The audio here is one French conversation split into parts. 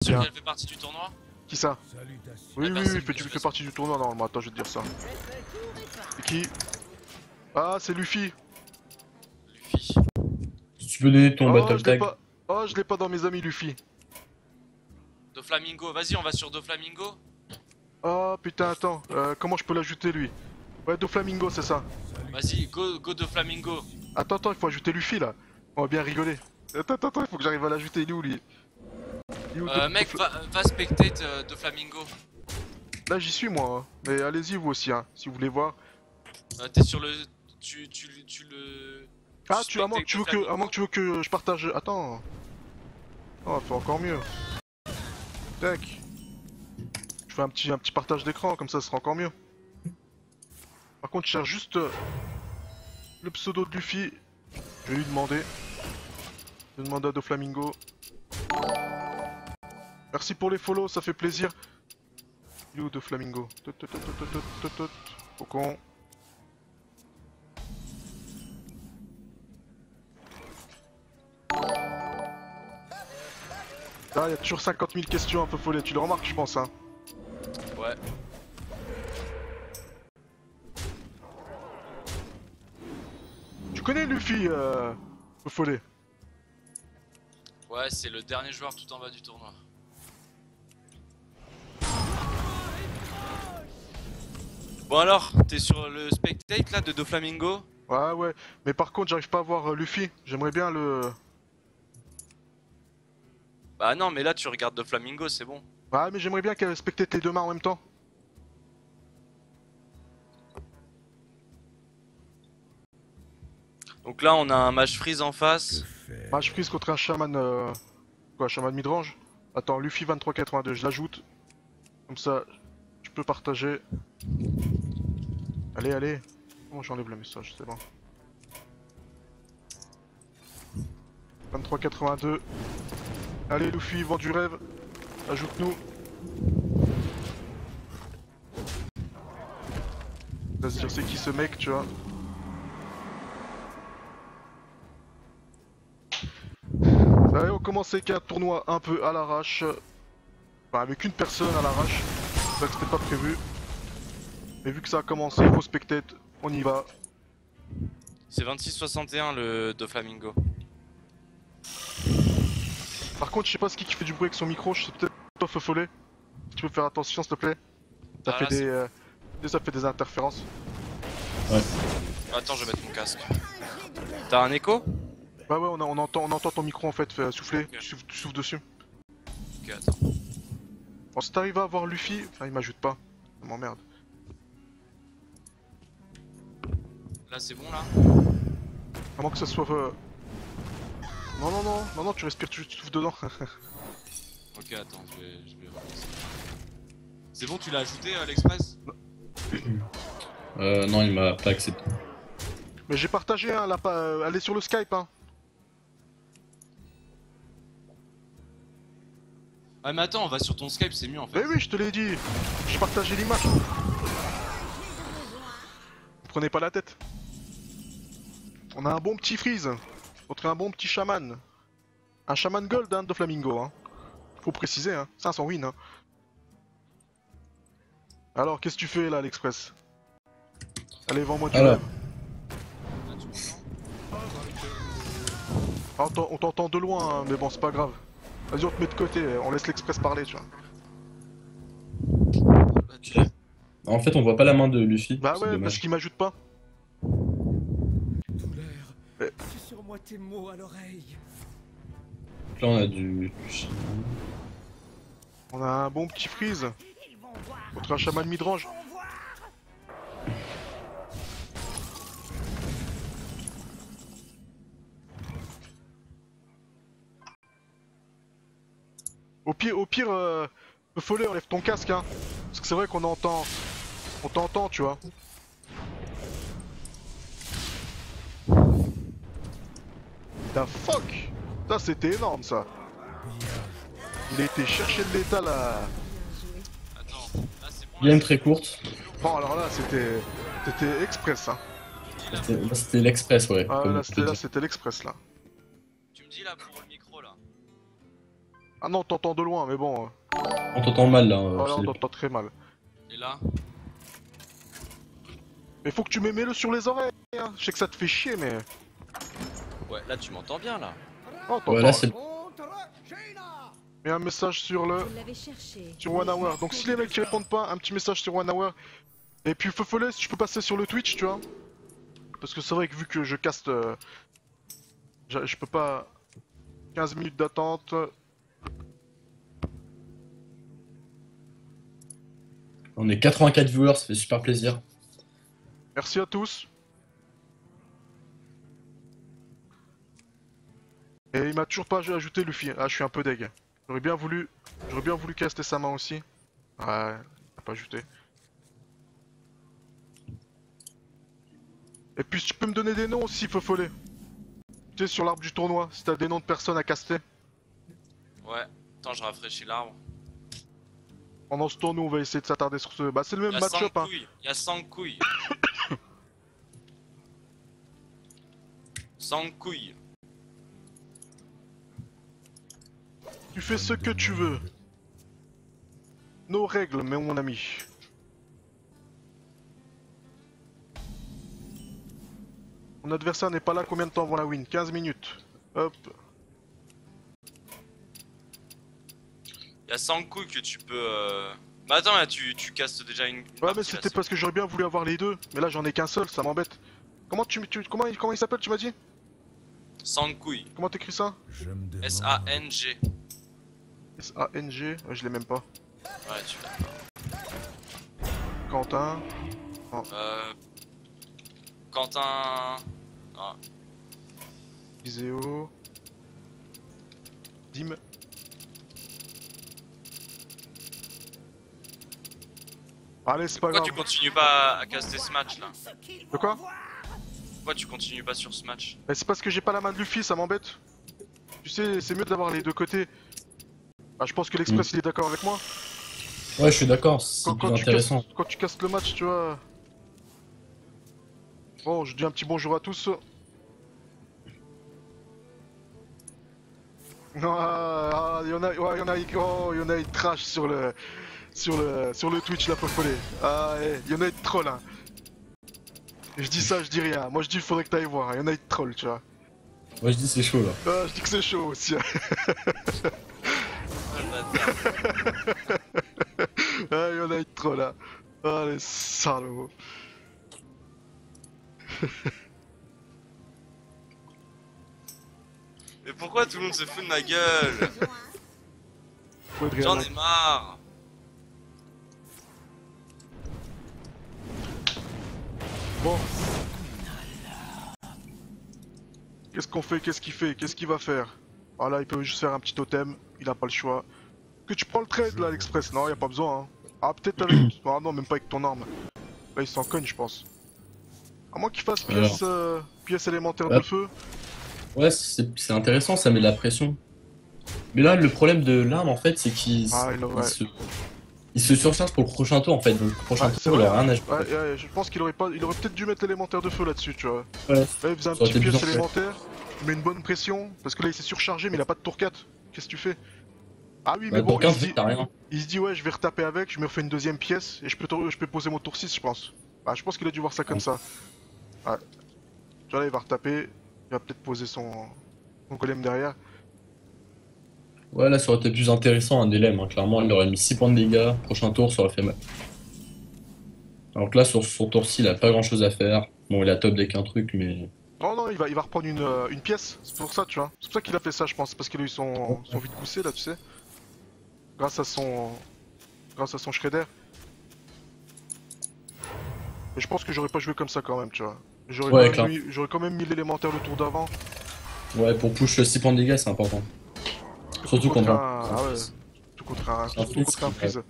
Celui qui fait partie du tournoi? Qui ça? Oui, oui, oui, tu fais partie du tournoi normalement. Attends, je vais te dire ça. C'est qui? Ah, c'est Luffy. Luffy. Si tu peux donner ton battle tag. Oh, je l'ai pas dans mes amis, Luffy. Doflamingo, vas-y, on va sur Doflamingo. Oh putain, attends, comment je peux l'ajouter lui? Ouais, Doflamingo, c'est ça. Vas-y, go Doflamingo. Attends, il faut ajouter Luffy là. On va bien rigoler. Attends, il faut que j'arrive à l'ajouter. Il est où lui? Mec, va spectate Doflamingo. Là, j'y suis moi. Hein. Mais allez-y, vous aussi, hein, si vous voulez voir. T'es sur le. Tu le. Ah, à moins que tu veux que je partage. Attends. Oh, faut encore mieux. Tac. Je fais un petit partage d'écran, comme ça, ce sera encore mieux. Par contre, je cherche juste le pseudo de Luffy. Je vais lui demander. Je vais demander à Doflamingo. Merci pour les follow, ça fait plaisir. Il est où Doflamingo? Cocon. Ah, il y a toujours 50 000 questions un peu folles, tu le remarques, je pense, hein. Ouais. Tu connais Luffy, peu follet? Ouais, c'est le dernier joueur tout en bas du tournoi. Bon alors, t'es sur le spectate là de Doflamingo? Ouais, mais par contre, j'arrive pas à voir Luffy. J'aimerais bien le. Bah non, mais là tu regardes Doflamingo, c'est bon. Ouais, mais j'aimerais bien qu'elle spectate les deux mains en même temps. Donc là, on a un match freeze en face. Match freeze contre un shaman. Quoi, shaman midrange? Attends, Luffy 2382, je l'ajoute. Comme ça, je peux partager. Allez. Bon, j'enlève le message, c'est bon. 2382. Allez, Luffy, vent du rêve. Ajoute-nous. Va se dire c'est qui ce mec, tu vois. Allez, on commence avec un tournoi un peu à l'arrache. Enfin, avec une personne à l'arrache. C'est vrai que c'était pas prévu. Mais vu que ça a commencé, faut spectate, on y va. C'est 26-61 le Doflamingo. Par contre, je sais pas ce qui fait du bruit avec son micro, je sais peut-être toi feu follet. Si tu peux faire attention s'il te plaît. Ça fait ça fait des interférences. Ouais. Attends, je vais mettre mon casque. T'as un écho? Ouais, on entend ton micro en fait souffler, Okay. tu souffles dessus. Ok, attends. Bon, si t'arrives à avoir Luffy, enfin il m'ajoute pas, ça m'emmerde. Là c'est bon là? À moins que ça soit... Non, tu respires, tu souffles dedans. Ok, attends, je vais relancer. C'est bon, tu l'as ajouté l'Express? Non, il m'a pas accepté. Mais j'ai partagé, hein, elle est sur le Skype, hein. Ah mais attends, on va sur ton Skype, c'est mieux en fait. Mais oui, je te l'ai dit, j'ai partagé l'image. Vous prenez pas la tête. On a un bon petit freeze contre un bon petit chaman. Un chaman gold hein, de Flamingo, hein. Faut préciser, hein. 500 win, hein. Alors, qu'est-ce que tu fais là, l'Express? Allez, vends-moi du rêve. Là, tu m'entends? Ah, on t'entend de loin, hein, mais bon, c'est pas grave. Vas-y, on te met de côté, on laisse l'Express parler, tu vois. En fait, on voit pas la main de Luffy. Bah ouais, dommage. parce qu'il m'ajoute pas. Douleur, susurre-moi tes mots à l'oreille. Là, on a du... On a un bon petit freeze contre un chaman midrange. Au pire, Follet, enlève ton casque, hein. Parce que c'est vrai qu'on entend... On t'entend, tu vois. The fuck. Ça, c'était énorme, ça. Il a été chercher de l'état, là. Attends, là c'est bon. Game très courte. Bon, alors là, c'était express, hein. Tu me dis, Là, c'était l'Express, ouais. Ah, comme là, je te dis. c'était l'express, là. tu me dis là pour le micro là. Ah non, t'entends de loin, mais bon. On t'entend mal là. Oh là, on Philippe. t'entend très mal. Et là? Mais faut que tu mets-le sur les oreilles, hein. Je sais que ça te fait chier, mais. Ouais, là tu m'entends bien là. Oh, t'entends. Ouais, là c'est. Mets un message sur le. Je l'avais cherché. Sur One Hour. Donc si les mecs qui répondent pas, un petit message sur One Hour. Et puis Feufollet, si je peux passer sur le Twitch, tu vois. Parce que c'est vrai que vu que je caste. Je peux pas. 15 minutes d'attente. On est 84 viewers, ça fait super plaisir. Merci à tous. Et il m'a toujours pas ajouté Luffy. Ah, je suis un peu deg. J'aurais bien voulu caster sa main aussi. Ouais, il m'a pas ajouté. Et puis tu peux me donner des noms aussi, Feufollet. Tu sais, sur l'arbre du tournoi, si t'as des noms de personnes à caster. Ouais, attends, je rafraîchis l'arbre. Pendant ce tournoi, on va essayer de s'attarder sur ce. Bah, c'est le même Y'a 100 match-up, hein. couilles, y'a 100 couilles. 100 couilles. Tu fais ce que tu veux. Nos règles, mais mon ami. Mon adversaire n'est pas là, combien de temps avant la win? 15 minutes. Hop. Y'a 100 couilles que tu peux. Bah attends, là tu castes déjà une. Ouais, partie, mais là, c'était c'est parce que j'aurais bien voulu avoir les deux. Mais là, j'en ai qu'un seul, ça m'embête. Comment comment il s'appelle, tu m'as dit? 100 couilles. Comment t'écris ça? S-A-N-G. S-A-N-G. Ouais, je l'ai même pas. Ouais, tu l'as. Quentin. Quentin. Ah. Iséo. Dim. Allez, c'est pas Pourquoi grave. tu continues pas à caster ce match là? De quoi? Pourquoi tu continues pas sur ce match? Bah, c'est parce que j'ai pas la main de Luffy, ça m'embête. Tu sais, c'est mieux d'avoir les deux côtés. Ah, je pense que l'Express il est d'accord avec moi. Ouais, je suis d'accord, c'est plus intéressant. Quand tu casses le match, tu vois. Bon, je dis un petit bonjour à tous. Ah, il y en a, ouais, il y en a, ils trash sur le Twitch là, Feufollet. Ah, il y en a, ils troll, hein. Je dis ça, je dis rien. Moi, je dis, il faudrait que t'ailles voir. Il y en a, ils troll, tu vois. Moi je dis c'est chaud là. Ah, je dis que c'est chaud aussi. Ah, le bâtard. Ah, il y en a, ils troll, hein. Ah, les salauds. Mais pourquoi tout le monde se fout de ma gueule? Faudrait J'en rien. ai marre. Bon. Qu'est-ce qu'on fait? Qu'est-ce qu'il fait? Qu'est-ce qu'il va faire? Ah là, il peut juste faire un petit totem. Il a pas le choix. Que tu prends le trade là, l'Express? Non, y a pas besoin. Hein. Ah, peut-être avec. Ah non, même pas avec ton arme. Là, il s'en cogne, je pense. À moins qu'il fasse pièce élémentaire de feu. Ouais, c'est intéressant, ça met de la pression. Mais là, le problème de l'arme en fait, c'est qu'il il se surcharge pour le prochain tour en fait. Donc le prochain c'est tour, il vrai. aura rien à jouer. Ouais, je pense qu'il aurait pas. Il aurait peut-être dû mettre l'élémentaire de feu là-dessus, tu vois. Ouais. Là, il faisait un Ça aurait petit été pièce bien fait. élémentaire. Il met une bonne pression. Parce que là, il s'est surchargé, mais il a pas de tour 4. Qu'est-ce que tu fais? Ah oui, mais Bah, bon, pour 15, t'as rien. il se dit ouais, je vais retaper avec, je me refais une deuxième pièce et je peux poser mon tour 6, je pense. Bah, je pense qu'il a dû voir ça comme ça. Ouais. Tu vois, là, il va retaper, il va peut-être poser son golem derrière. Ouais, là, ça aurait été plus intéressant un délème. Hein. Clairement, il aurait mis 6 points de dégâts. Prochain tour, ça aurait fait mal. Alors que là, sur son tour-ci, il a pas grand-chose à faire. Bon, il a top deck un truc, mais... Non, non, il va reprendre une pièce, c'est pour ça, tu vois. C'est pour ça qu'il a fait ça, je pense, parce qu'il a eu son vide poussé là, tu sais. Grâce à son shredder. Mais je pense que j'aurais pas joué comme ça quand même, tu vois. J'aurais quand même mis l'élémentaire le tour d'avant. Ouais, pour push 6 points de dégâts, c'est important. Surtout contre Ah ouais, surtout contre un freeze.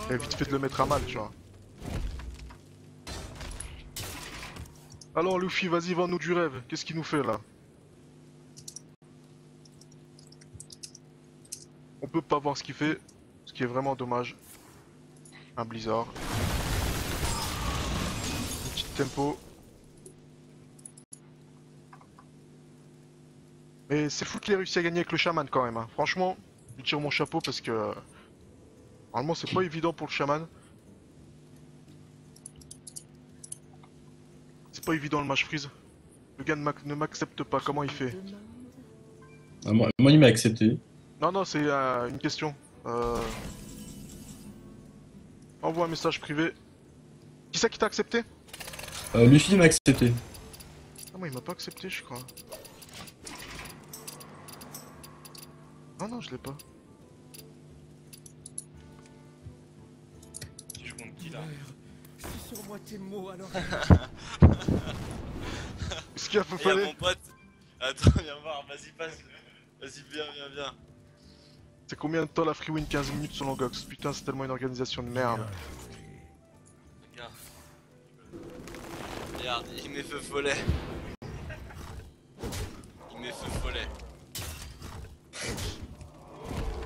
Il a vite fait de le mettre à mal, tu vois. Alors Luffy, vas-y, vends-nous du rêve. Qu'est-ce qu'il nous fait là? On peut pas voir ce qu'il fait, ce qui est vraiment dommage. Un blizzard. Une petite tempo. Mais c'est fou qu'il ait réussi à gagner avec le chaman quand même. Hein. Franchement, je lui tire mon chapeau parce que... Normalement c'est pas évident pour le chaman. C'est pas évident le match freeze. Le gars ne m'accepte pas, comment il fait? Ah, moi, il m'a accepté. Non, c'est une question. Envoie un message privé. Qui c'est qui t'a accepté? Luffy m'a accepté. Ah, moi il m'a pas accepté, je crois. Non, je l'ai pas. Tu joues contre qui là? C'est sur moi tes mots alors. Est-ce qu'il y a Et y'a Foffolé? mon pote. Attends, viens voir, vas-y, passe. Vas-y, viens. C'est combien de temps la free win? 15 minutes selon Gox. Putain, c'est tellement une organisation de merde. Regarde. Regarde, il met feu follet. Il met feu follet.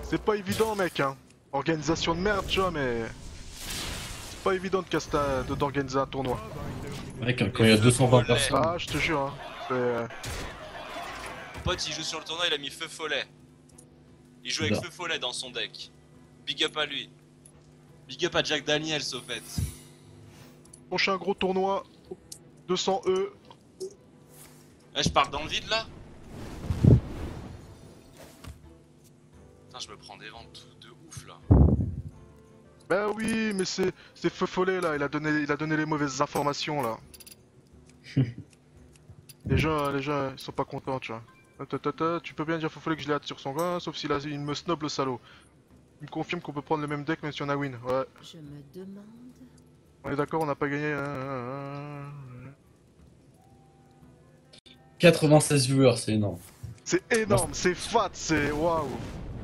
C'est pas évident, mec, hein. Organisation de merde, tu vois, mais... C'est pas évident d'organiser un tournoi. Ouais, quand il y a 220 personnes. Ah, je te jure, hein. C'est... Mon pote, il joue sur le tournoi, il a mis feu follet. Il joue avec feu follet dans son deck. Big up à lui. Big up à Jack Daniels, au fait. Prochain gros tournoi. 200 E. Eh, je pars dans le vide là. Putain, je me prends des ventes de ouf là. Bah oui, mais c'est feu follet là, il a donné les mauvaises informations là. les gens ils sont pas contents, tu vois. Tu peux bien dire feu follet que je l'ai hâte sur son gars, sauf s'il il me snob le salaud. Il me confirme qu'on peut prendre le même deck même si on a win. Ouais. Je me demande. On est d'accord, on n'a pas gagné. 96 viewers, c'est énorme. C'est énorme, c'est fat, c'est waouh.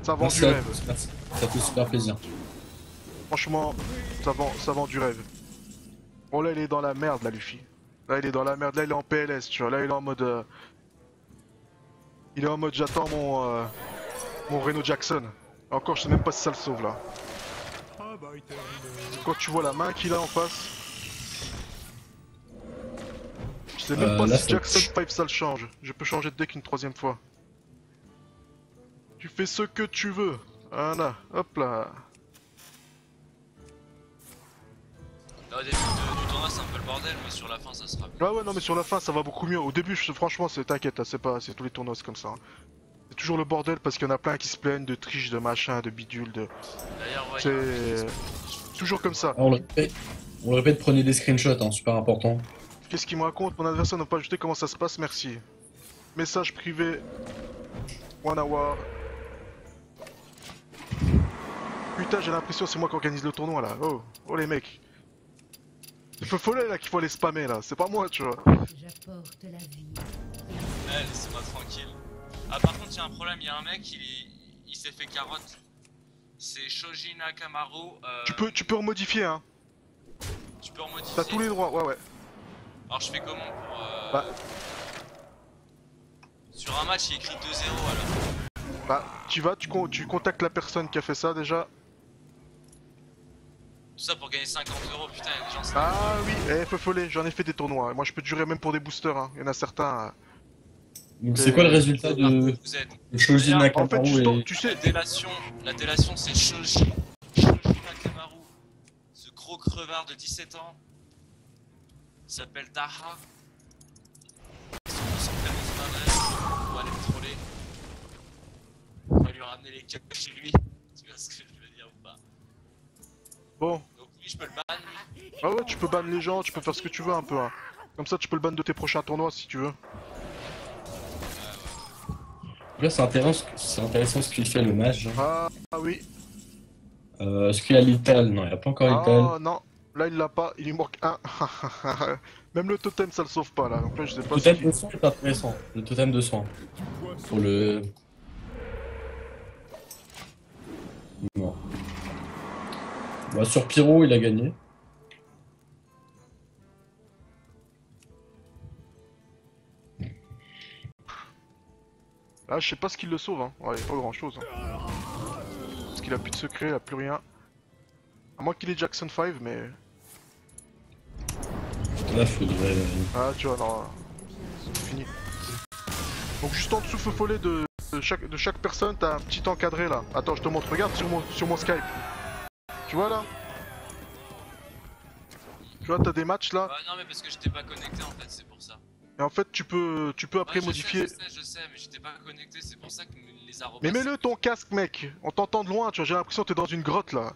Ça vend Merci du à rêve. tous, merci. Ça fait super plaisir. Franchement, ça vend du rêve. Bon là il est dans la merde là Luffy. Là il est dans la merde, là il est en PLS, tu vois, là il est en mode... Il est en mode j'attends mon Reno Jackson. Encore je sais même pas si ça le sauve là. Quand tu vois la main qu'il a en face... Je sais même pas là, si Jackson 5 ça le change. Je peux changer de deck une troisième fois. Tu fais ce que tu veux. Voilà, hop là. Là, au début du tournoi, c'est un peu le bordel, mais sur la fin, ça sera mieux. Ah ouais non mais sur la fin ça va beaucoup mieux. Au début franchement t'inquiète, hein, c'est tous les tournois c'est comme ça. Hein. C'est toujours le bordel parce qu'il y en a plein qui se plaignent de triche, de machin, de bidule, de... D'ailleurs, ouais, C'est toujours comme ça. On le répète, prenez des screenshots, hein, super important. Qu'est-ce qu'il me raconte? Mon adversaire n'a pas ajouté, comment ça se passe? Merci. Message privé. One hour. Putain, j'ai l'impression que c'est moi qui organise le tournoi là. Oh les mecs. C'est feu follet là qu'il faut aller spammer là, c'est pas moi tu vois. J'apporte la vie. Eh, laissez-moi tranquille. Ah, par contre, il y a un problème, il y a un mec, il s'est fait carotte. C'est Shoji Nakamaru. Tu peux remodifier hein. Tu peux remodifier. T'as tous les droits, ouais. Alors, je fais comment pour. Bah. Sur un match, il écrit 2-0 alors. Bah, tu contactes la personne qui a fait ça déjà. Tout ça pour gagner 50 €, putain, il y a des gens. Ah oui, feu follet, j'en ai fait des tournois. Moi je peux durer même pour des boosters, hein. Il y en a certains. Donc c'est quoi le résultat de Vous êtes. Shoji En fait, Nakamaru tu sais, La délation c'est Shoji Nakamaru. Ce gros crevard de 17 ans. Il s'appelle Taha. Son prénom, son adresse. On va aller le troller. On va lui ramener les câbles chez lui. Tu vois ce que je veux dire ou pas? bon. Donc oui, je peux le ban. Ah ouais, tu peux ban les gens, tu peux faire ce que tu veux un peu. Hein. Comme ça, tu peux le ban de tes prochains tournois si tu veux. Là, c'est intéressant ce qu'il fait le mage. Ah oui. Est-ce qu'il y a l'ital? Non, il n'y a pas encore l'ital. Ah non, là il l'a pas, il lui manque un. Même le totem ça le sauve pas là, donc là je sais pas Le si... totem de soin est intéressant. Le totem de soin. Pour le... Non. Bah, sur Pyro, il a gagné. Là je sais pas ce qu'il le sauve, hein. Ouais, y a pas grand chose. Hein. Parce qu'il a plus de secret, il a plus rien. À moins qu'il ait Jackson 5, mais... Là, faudrait... Ah tu vois, non. C'est fini. Donc juste en dessous feu follet de chaque personne, t'as un petit encadré là. Attends, je te montre, regarde sur mon Skype. Tu vois là? Tu vois, t'as des matchs là. Ouais, non, mais parce que j'étais pas connecté en fait, c'est pour ça. Et en fait, tu peux après Ouais, modifier. Je sais, mais j'étais pas connecté, c'est pour ça que les arrobas. Mais mets-le ton casque, mec. On t'entend de loin, tu vois, j'ai l'impression que t'es dans une grotte là.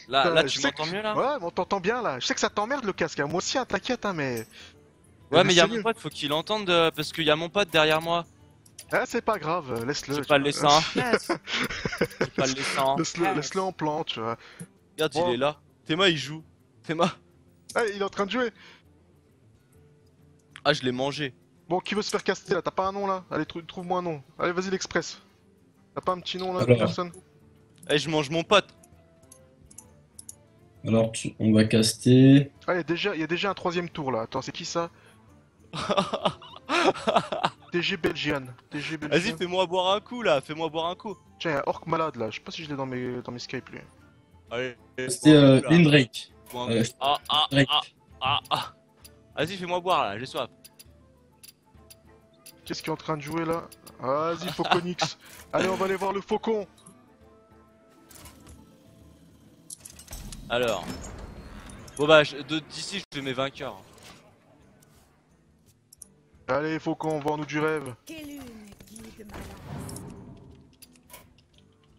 Là, Je tu sais m'entends que- mieux là? Ouais, mais on t'entend bien là. Je sais que ça t'emmerde le casque, hein. Moi aussi, hein, t'inquiète, hein, mais. Ouais, mais y'a c'est mon mieux. pote, faut qu'il entende parce qu'il y a mon pote derrière moi. Ah, c'est pas grave, Je laisse-le. vais tu pas le vois. laisser en reste. Je vais pas le laisser en reste. Laisse-le en plan, tu vois. Regarde, Bon. il est là. Théma, il joue. Théma. Ah, il est en train de jouer. Ah, je l'ai mangé. Bon, qui veut se faire caster là? T'as pas un nom là? Allez, trouve-moi un nom. Allez, vas-y, l'Express. T'as pas un petit nom là, Alors. personne? Eh, je mange mon pote. Alors, on va caster. Ah, il y a déjà un troisième tour là. Attends, c'est qui ça? TG Belgian. TG Vas-y, Belgian. fais-moi boire un coup là. Fais-moi boire un coup. Tiens, il y a un orc malade là. Je sais pas si je l'ai dans mes Skype lui. Allez. C'était bois un coup, là. Lindrake. Bois un coup. Drake. Ah. Vas-y, fais-moi boire là, j'ai soif. Qu'est-ce qui est en train de jouer là? Vas-y, Fauconix. Allez, on va aller voir le faucon. Alors. Bon bah, d'ici, je fais mes vainqueurs. Allez, faucon, vends-nous du rêve. Quelle lune guide ma lance.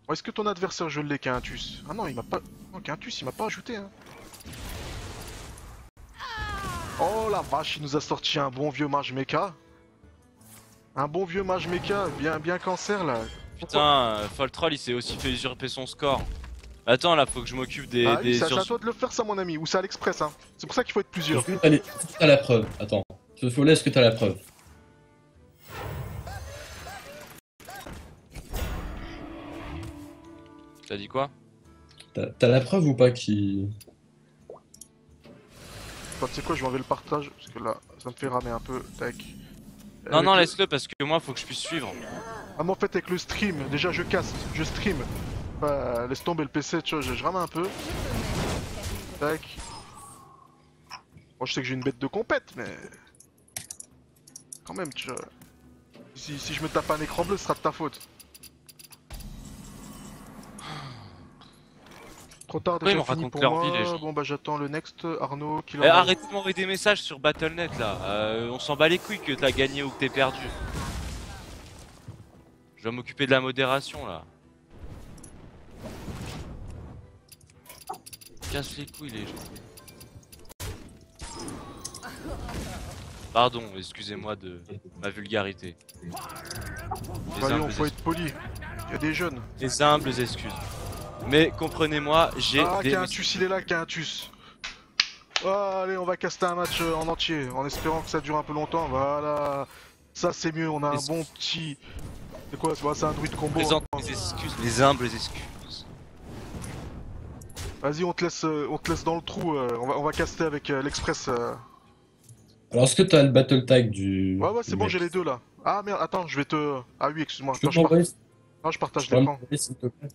Oh, est-ce que ton adversaire, je l'ai, Quintus? Ah non, il m'a pas. Non, Quintus, il m'a pas ajouté, hein. Oh la vache, il nous a sorti un bon vieux mage mecha. Un bon vieux mage mecha, bien cancer là. Putain, Foltroll il s'est aussi fait usurper son score. Attends là, faut que je m'occupe des. Ah oui, des c'est sur- à toi de le faire ça mon ami, ou c'est à l'express hein. C'est pour ça qu'il faut être plusieurs. Est-ce que t'as la preuve? Attends. Ce follet, est-ce que t'as la preuve? T'as dit quoi? T'as la preuve ou pas qui. Attends, tu sais quoi, je vais enlever le partage, parce que là, ça me fait ramer un peu, tac. Non, Avec non, le- laisse-le parce que moi faut que je puisse suivre. Ah mais en fait avec le stream, déjà je caste, je stream. Bah, laisse tomber le PC, tu vois, je rame un peu. Tac. Bon, je sais que j'ai une bête de compète, mais... Quand même, tu vois... Si je me tape un écran bleu, ce sera de ta faute. Trop tard, Ouais, ils déjà me fini racontent pour leur moi. vie, les gens. Bon bah j'attends le next, Arnaud, qui Eh, arrêtez de m'envoyer des messages sur Battle.net là. On s'en bat les couilles que t'as gagné ou que t'es perdu. Je dois m'occuper de la modération là. Casse les couilles les gens. Pardon, excusez-moi de ma vulgarité. Les Allez, on humbles, faut être poli. Il y a des jeunes. les humbles excuses. Mais comprenez-moi, j'ai Ah, des... Quintus, il est là, Quintus. Ah, allez, on va caster un match en entier, en espérant que ça dure un peu longtemps. Voilà. Ça, c'est mieux, on a un Les- bon petit... C'est quoi? C'est un druide combo. Présente hein. mes excuses, les humbles excuses. Vas-y, on te laisse dans le trou. On va caster avec l'express. Alors, est-ce que t'as le battle tag du. Ouais, c'est du bon, mec? j'ai les deux là. Ah merde, attends, je vais te. Ah oui, excuse-moi. Tu peux Attends, m'envoyer? Non, je partage Tu peux l'écran. m'envoyer, s'il te plaît?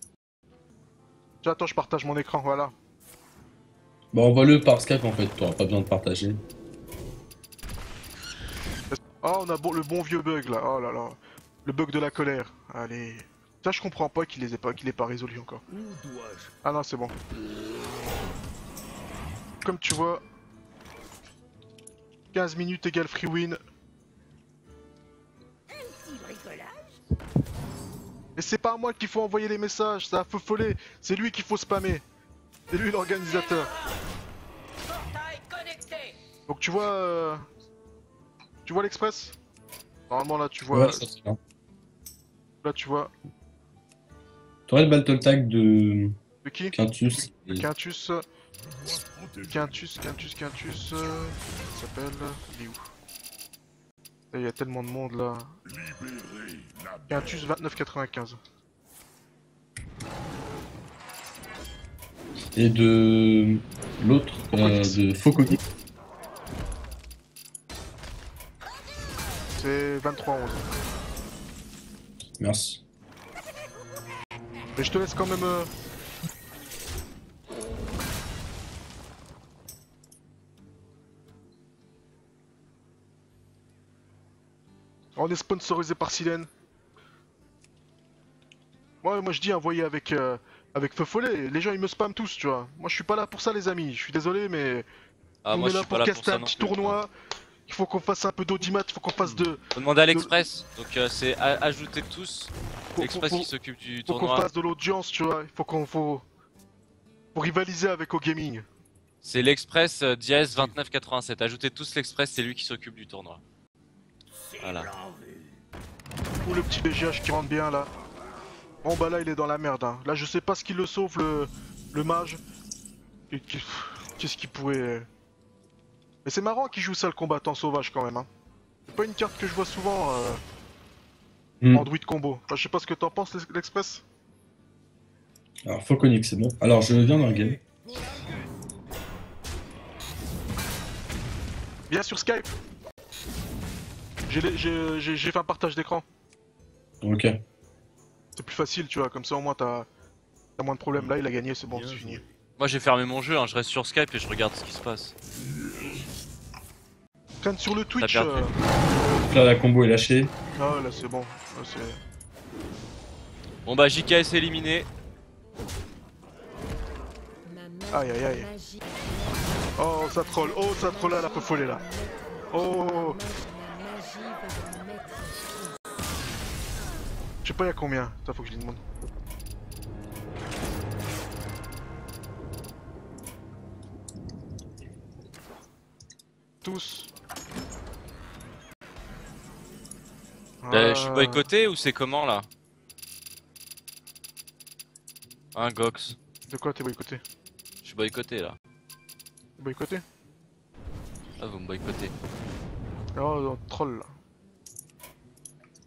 Tiens, attends, je partage mon écran, voilà. Bah, envoie-le par Skype en fait, t'auras pas besoin de partager. Ah, on a le bon vieux bug là. Oh là là. Le bug de la colère. Allez. Ça, je comprends pas qu'il ait pas résolu encore. Où dois-je? Ah non, c'est bon. Comme tu vois, 15 minutes égale free win. Petit bricolage. Et c'est pas à moi qu'il faut envoyer les messages, c'est à Feu Follet. C'est lui qu'il faut spammer. C'est lui l'organisateur. Donc tu vois... Tu vois l'express? Normalement là tu vois... Ouais, ça c'est bien. Là tu vois... T'aurais le battle tag de De qui? Quintus. De Quintus. Quintus. Il s'appelle... Il est où? Il y a tellement de monde là. Quintus 29,95. Et de l'autre, Fauconix. de Fauconix. C'est 23,11. Merci. Mais je te laisse quand même... On est sponsorisé par Silène. Moi je dis envoyer avec Feu Follet. Les gens ils me spamment tous, tu vois. Moi je suis pas là pour ça les amis. Je suis désolé mais Ah, on moi est je là suis pour pas là pour caster ça un non petit plus. tournoi. Il faut qu'on fasse un peu d'audimat, il faut qu'on fasse de... Faut demander à l'Express. Donc c'est ajouter tous. L'Express qui s'occupe du Faut qu'on tournoi. fasse de l'audience, tu vois. Il faut qu'on faut rivaliser avec OGaming. C'est l'Express dièse 2987. Ajoutez tous l'Express, c'est lui qui s'occupe du tournoi. Voilà. Ou le petit BGH qui rentre bien là. Bon bah là il est dans la merde hein. Là je sais pas ce qui le sauve le mage. Qu'est-ce qu'il pourrait... Mais c'est marrant qu'il joue ça le combattant sauvage quand même hein. C'est pas une carte que je vois souvent en druide combo. Enfin, je sais pas ce que t'en penses l'Express. Alors, Phoconic, c'est bon. Alors, je viens d'un game. Viens sur Skype. J'ai fait un partage d'écran. Ok. C'est plus facile tu vois, comme ça au moins t'as moins de problèmes. Là il a gagné, c'est bon, c'est fini. Moi j'ai fermé mon jeu, hein. Je reste sur Skype et je regarde ce qui se passe. Traîne sur le Twitch. T'as perdu. Donc là, la combo est lâchée. Ah ouais, là c'est bon. Là, c'est... Bon bah JKS éliminé. Aïe aïe aïe. Oh ça troll là, la peu folle là. Oh. Je sais pas y'a combien, ça faut que je lui demande. Tous. Je suis boycotté ou c'est comment là? Hein Gox? De quoi t'es boycotté? Je suis boycotté là. Boycotté? Ah vous me boycottez. Oh troll là.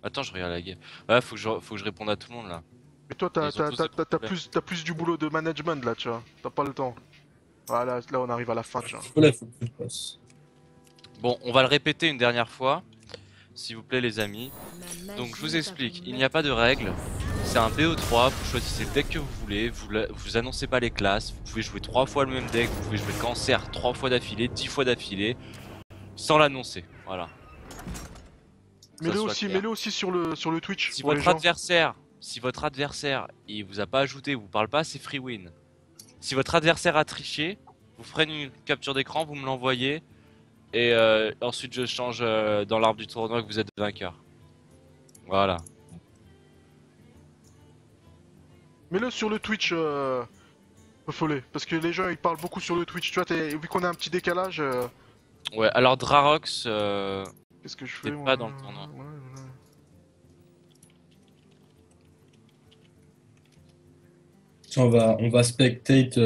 Attends je regarde la game. Ouais faut que je réponde à tout le monde là. Mais toi Ils ont tous des problèmes. t'as plus du boulot de management là tu vois. T'as pas le temps. Voilà, là on arrive à la fin tu vois. Là, il faut que tu le passes. Bon on va le répéter une dernière fois. S'il vous plaît les amis. Donc je vous explique, il n'y a pas de règles. C'est un BO3, vous choisissez le deck que vous voulez, vous annoncez pas les classes, vous pouvez jouer 3 fois le même deck, vous pouvez jouer cancer 3 fois d'affilée, 10 fois d'affilée, sans l'annoncer, voilà. Mets-le aussi sur le Twitch. Si pour les votre gens. adversaire il vous a pas ajouté, vous parle pas, c'est free win. Si votre adversaire a triché, vous ferez une capture d'écran, vous me l'envoyez, et ensuite je change dans l'arbre du tournoi que vous êtes vainqueur. Voilà. Mets-le sur le Twitch, Follet, parce que les gens ils parlent beaucoup sur le Twitch, tu vois, vu qu'on a un petit décalage. Ouais, alors Drarox, Qu'est-ce que je fais t'es moi pas dans le tournoi. Ouais. Tiens, on va spectate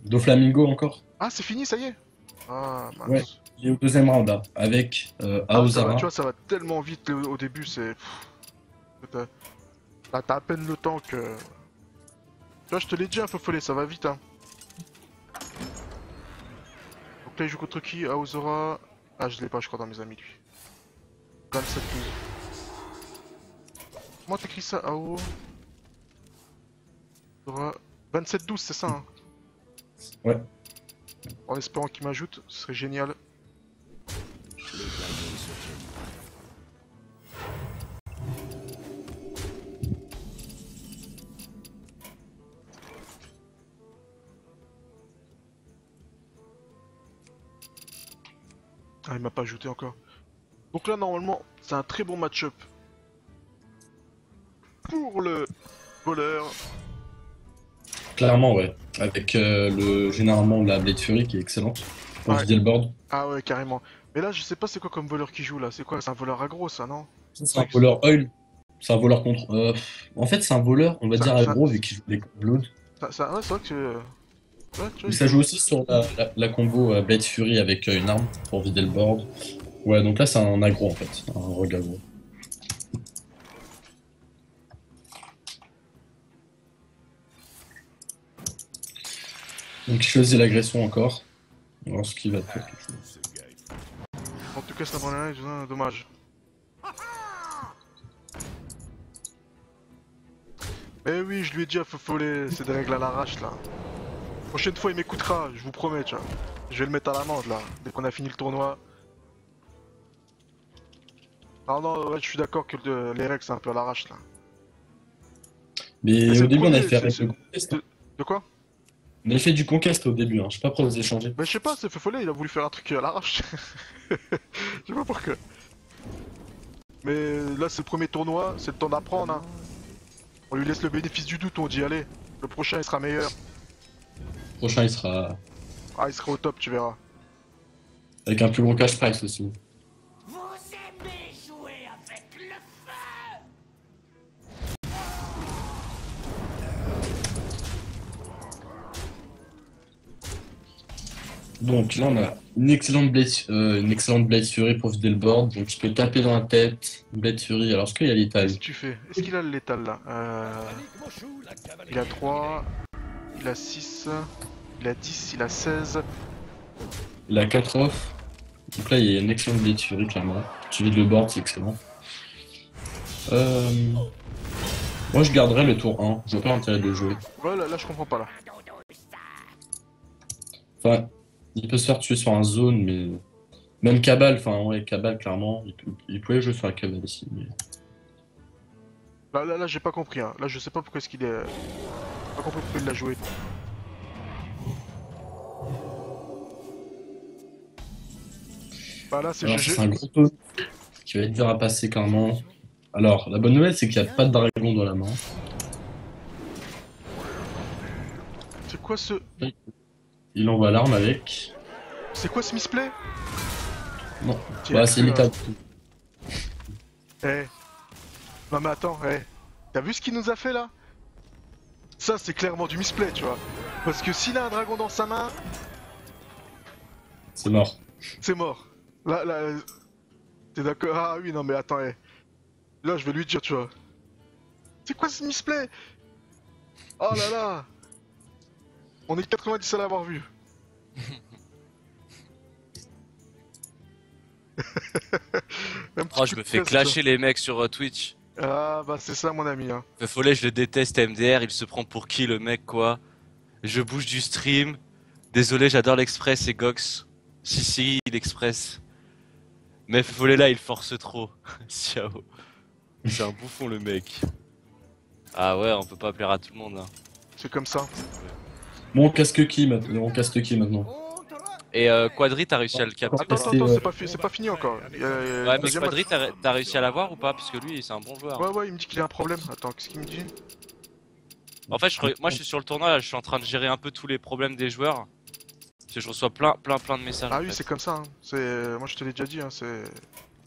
Doflamingo encore. Ah, c'est fini, ça y est. Ah, mince. Ouais. Il est au deuxième round là, avec Ah, ça va, Aozara. tu vois, ça va tellement vite au début, c'est. Là, t'as à peine le temps que. Tu vois, je te l'ai dit un peu Follet, ça va vite, hein. Donc là, il joue contre qui? Aozora. Ah, je l'ai pas, je crois, dans mes amis, lui. 27-12. Comment t'écris ça, Ao? Aozora. 27-12, c'est ça, hein? Ouais. En espérant qu'il m'ajoute, ce serait génial. Ah, il m'a pas ajouté encore. Donc là, normalement, c'est un très bon match-up. Pour le voleur. Clairement, ouais. Avec généralement la Blade Fury qui est excellente. Pour Ouais. vider le board. Ah ouais, carrément. Mais là, je sais pas c'est quoi comme voleur qui joue là. C'est quoi? C'est un voleur aggro, ça, non? C'est un voleur oil. C'est un voleur contre. En fait, c'est un voleur, on va dire aggro, vu qu'il joue des Blood. Ouais, c'est vrai que. Ouais, tu vois, Mais ça joue aussi sur la combo Blade Fury avec une arme pour vider le board. Ouais, donc là, c'est un aggro en fait. Un rogue aggro. Donc il choisit l'agression encore. On va voir ce qu'il va faire. En tout cas, ça prend dommage. Eh oui, je lui ai dit à Feu Follet, c'est des règles à l'arrache là. Prochaine fois, il m'écoutera, je vous promets, tu vois. Je vais le mettre à l'amende là, dès qu'on a fini le tournoi. Ah non, ouais, je suis d'accord que les règles c'est un peu à l'arrache là. Mais Mais c'est au le début, on premier, avait fait c'est- règle de conquest. de quoi? On avait fait du conquest au début, hein. Je sais pas pourquoi vous échangez. Bah je sais pas, c'est Follet, il a voulu faire un truc à l'arrache. Je sais pas pourquoi. Mais là c'est le premier tournoi, c'est le temps d'apprendre hein. On lui laisse le bénéfice du doute, on dit allez, le prochain il sera meilleur. Le prochain, il sera Ah il sera au top, tu verras. avec un plus gros cash price aussi. Vous aimez jouer avec le feu. Donc là, on a une excellente Blade Fury pour vider le board. Donc, je peux taper dans la tête. Blade Fury. Alors, est-ce qu'il y a l'étal? Qu'est-ce que tu fais? Est-ce qu'il a le létal là Il a 3, il a 6, il a 10, il a 16. Il a 4 off. Donc là, il y a une excellente Blade Fury, clairement. Tu vides le board, c'est excellent. Moi, je garderai le tour 1. Je vois pas l'intérêt de le jouer. Ouais là je comprends pas là. Enfin, il peut se faire tuer sur un zone, mais... Même Cabal, enfin, ouais, Cabal, clairement. Il pouvait jouer sur la Cabal ici, mais... Là j'ai pas compris hein. Là je sais pas pourquoi est-ce qu'il est... J'ai pas compris pourquoi il l'a joué. Bah là c'est Alors, GG. c'est un gros taunt qui va être dur à passer, clairement. Alors, la bonne nouvelle, c'est qu'il n'y a pas de dragon dans la main. C'est quoi ce... Il envoie l'arme avec. C'est quoi ce misplay? Non, Tiens, bah, c'est là. l'état. Eh. Non mais attends, eh. T'as vu ce qu'il nous a fait là? Ça c'est clairement du misplay, tu vois. Parce que s'il a un dragon dans sa main, C'est mort. c'est mort. Là, t'es d'accord? Ah oui, non mais attends, eh. Là je vais lui dire, tu vois. C'est quoi ce misplay? Oh là là. On est 90 à l'avoir vu. Un petit Oh, je coup me de fais casse, clasher les mecs sur Twitch. tu vois. Ah bah c'est ça mon ami, hein. Follet, je le déteste, MDR, il se prend pour qui le mec, quoi? Je bouge du stream. Désolé, j'adore l'Express et Gox. Si, l'Express. Mais Follet là, il force trop. Ciao. C'est un bouffon le mec. Ah ouais, on peut pas plaire à tout le monde. Hein. C'est comme ça. Bon, on casque qui maintenant? On caste qui maintenant? Et Quadri, t'as réussi à le capter? Attends, Restez, c'est pas fini encore. Ouais, mais Quadri, t'as réussi à l'avoir ou pas? Parce que lui, c'est un bon joueur. Ouais, il me dit qu'il a un problème. Attends, qu'est-ce qu'il me dit? En fait, moi je suis sur le tournoi, là, je suis en train de gérer un peu tous les problèmes des joueurs. Parce que je reçois plein de messages. Ah en oui, fait. c'est comme ça. Hein. Moi, je te l'ai déjà dit. Hein.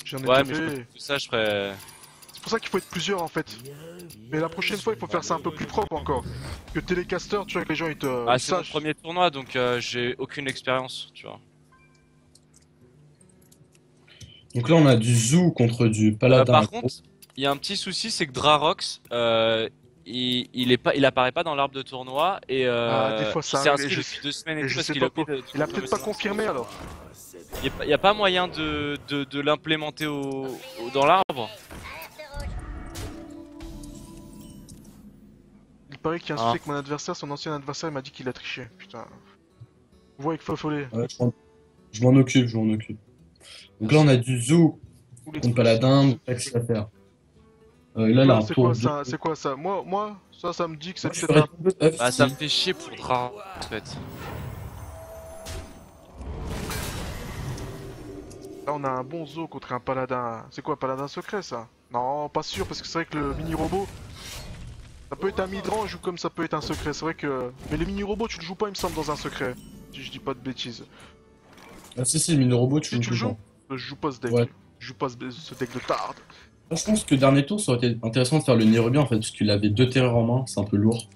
J'en ai Ouais, déjà mais fait. tout ça, je ferais. C'est pour ça qu'il faut être plusieurs en fait. Mais la prochaine fois, il faut faire ça un peu plus propre encore. Que Télécaster, tu vois, que les gens ils te Ah, ils c'est mon sachent. premier tournoi, donc j'ai aucune expérience, tu vois. Donc là, on a du Zoo contre du Paladin. Par contre, il y a un petit souci, c'est que Drarox, il apparaît pas dans l'arbre de tournoi et Ah, des fois, ça il s'est arrive, inscrit et je depuis 2 semaines et et tout je parce sais qu'il pas a oublié pourquoi. de Il a peut-être pas confirmé alors. Il y a pas moyen de l'implémenter dans l'arbre. Il paraît qu'il y a un souci avec mon adversaire. Son ancien adversaire, il m'a dit qu'il a triché. Putain. Vous voyez avec Fofollet. Ouais, je m'en occupe, je m'en occupe. Donc là, on a du Zoo contre Paladin, donc taxi à faire. Là, il a un C'est tour quoi de- ça? C'est quoi ça? Moi, ça me dit que c'est Moi, je peut-être ferais deux œufs Bah ça me ici. fait chier pour Drarox en fait. Là, on a un bon zoo contre un paladin. C'est quoi, un paladin secret ça? Non, pas sûr, parce que c'est vrai que le mini-robot, ça peut être un midrange ou comme ça peut être un secret. C'est vrai que. Mais le mini-robot, tu le joues pas, il me semble, dans un secret. Si je dis pas de bêtises. Ah, si, le mini-robot, tu Si tu le joues? Je joue pas ce deck. Ouais. Je joue pas ce deck de tarde. Moi, je pense que dernier tour, ça aurait été intéressant de faire le Nairobi en fait, parce qu'il avait deux terreurs en main, c'est un peu lourd.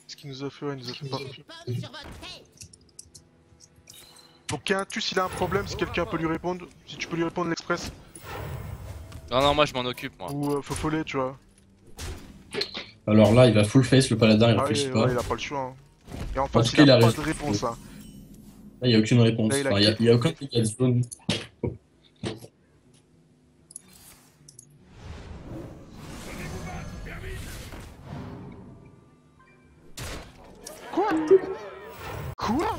Ce qu'il nous a fait, ouais, il nous a fait pas. Donc, Quintus, il a un problème, si quelqu'un peut lui répondre. Si tu peux lui répondre l'express. Non, moi je m'en occupe moi. Ou Fofollet, tu vois. Alors là, il va full face, le Paladin, il Ah oui, réfléchit ouais, pas. il a pas le choix. Hein. Et en En face, tout cas, il il a a pas raison. de réponse. Hein. Là, il n'y a aucune réponse. Là, il a Enfin, il y a aucun dégât de zone. Quoi? Quoi?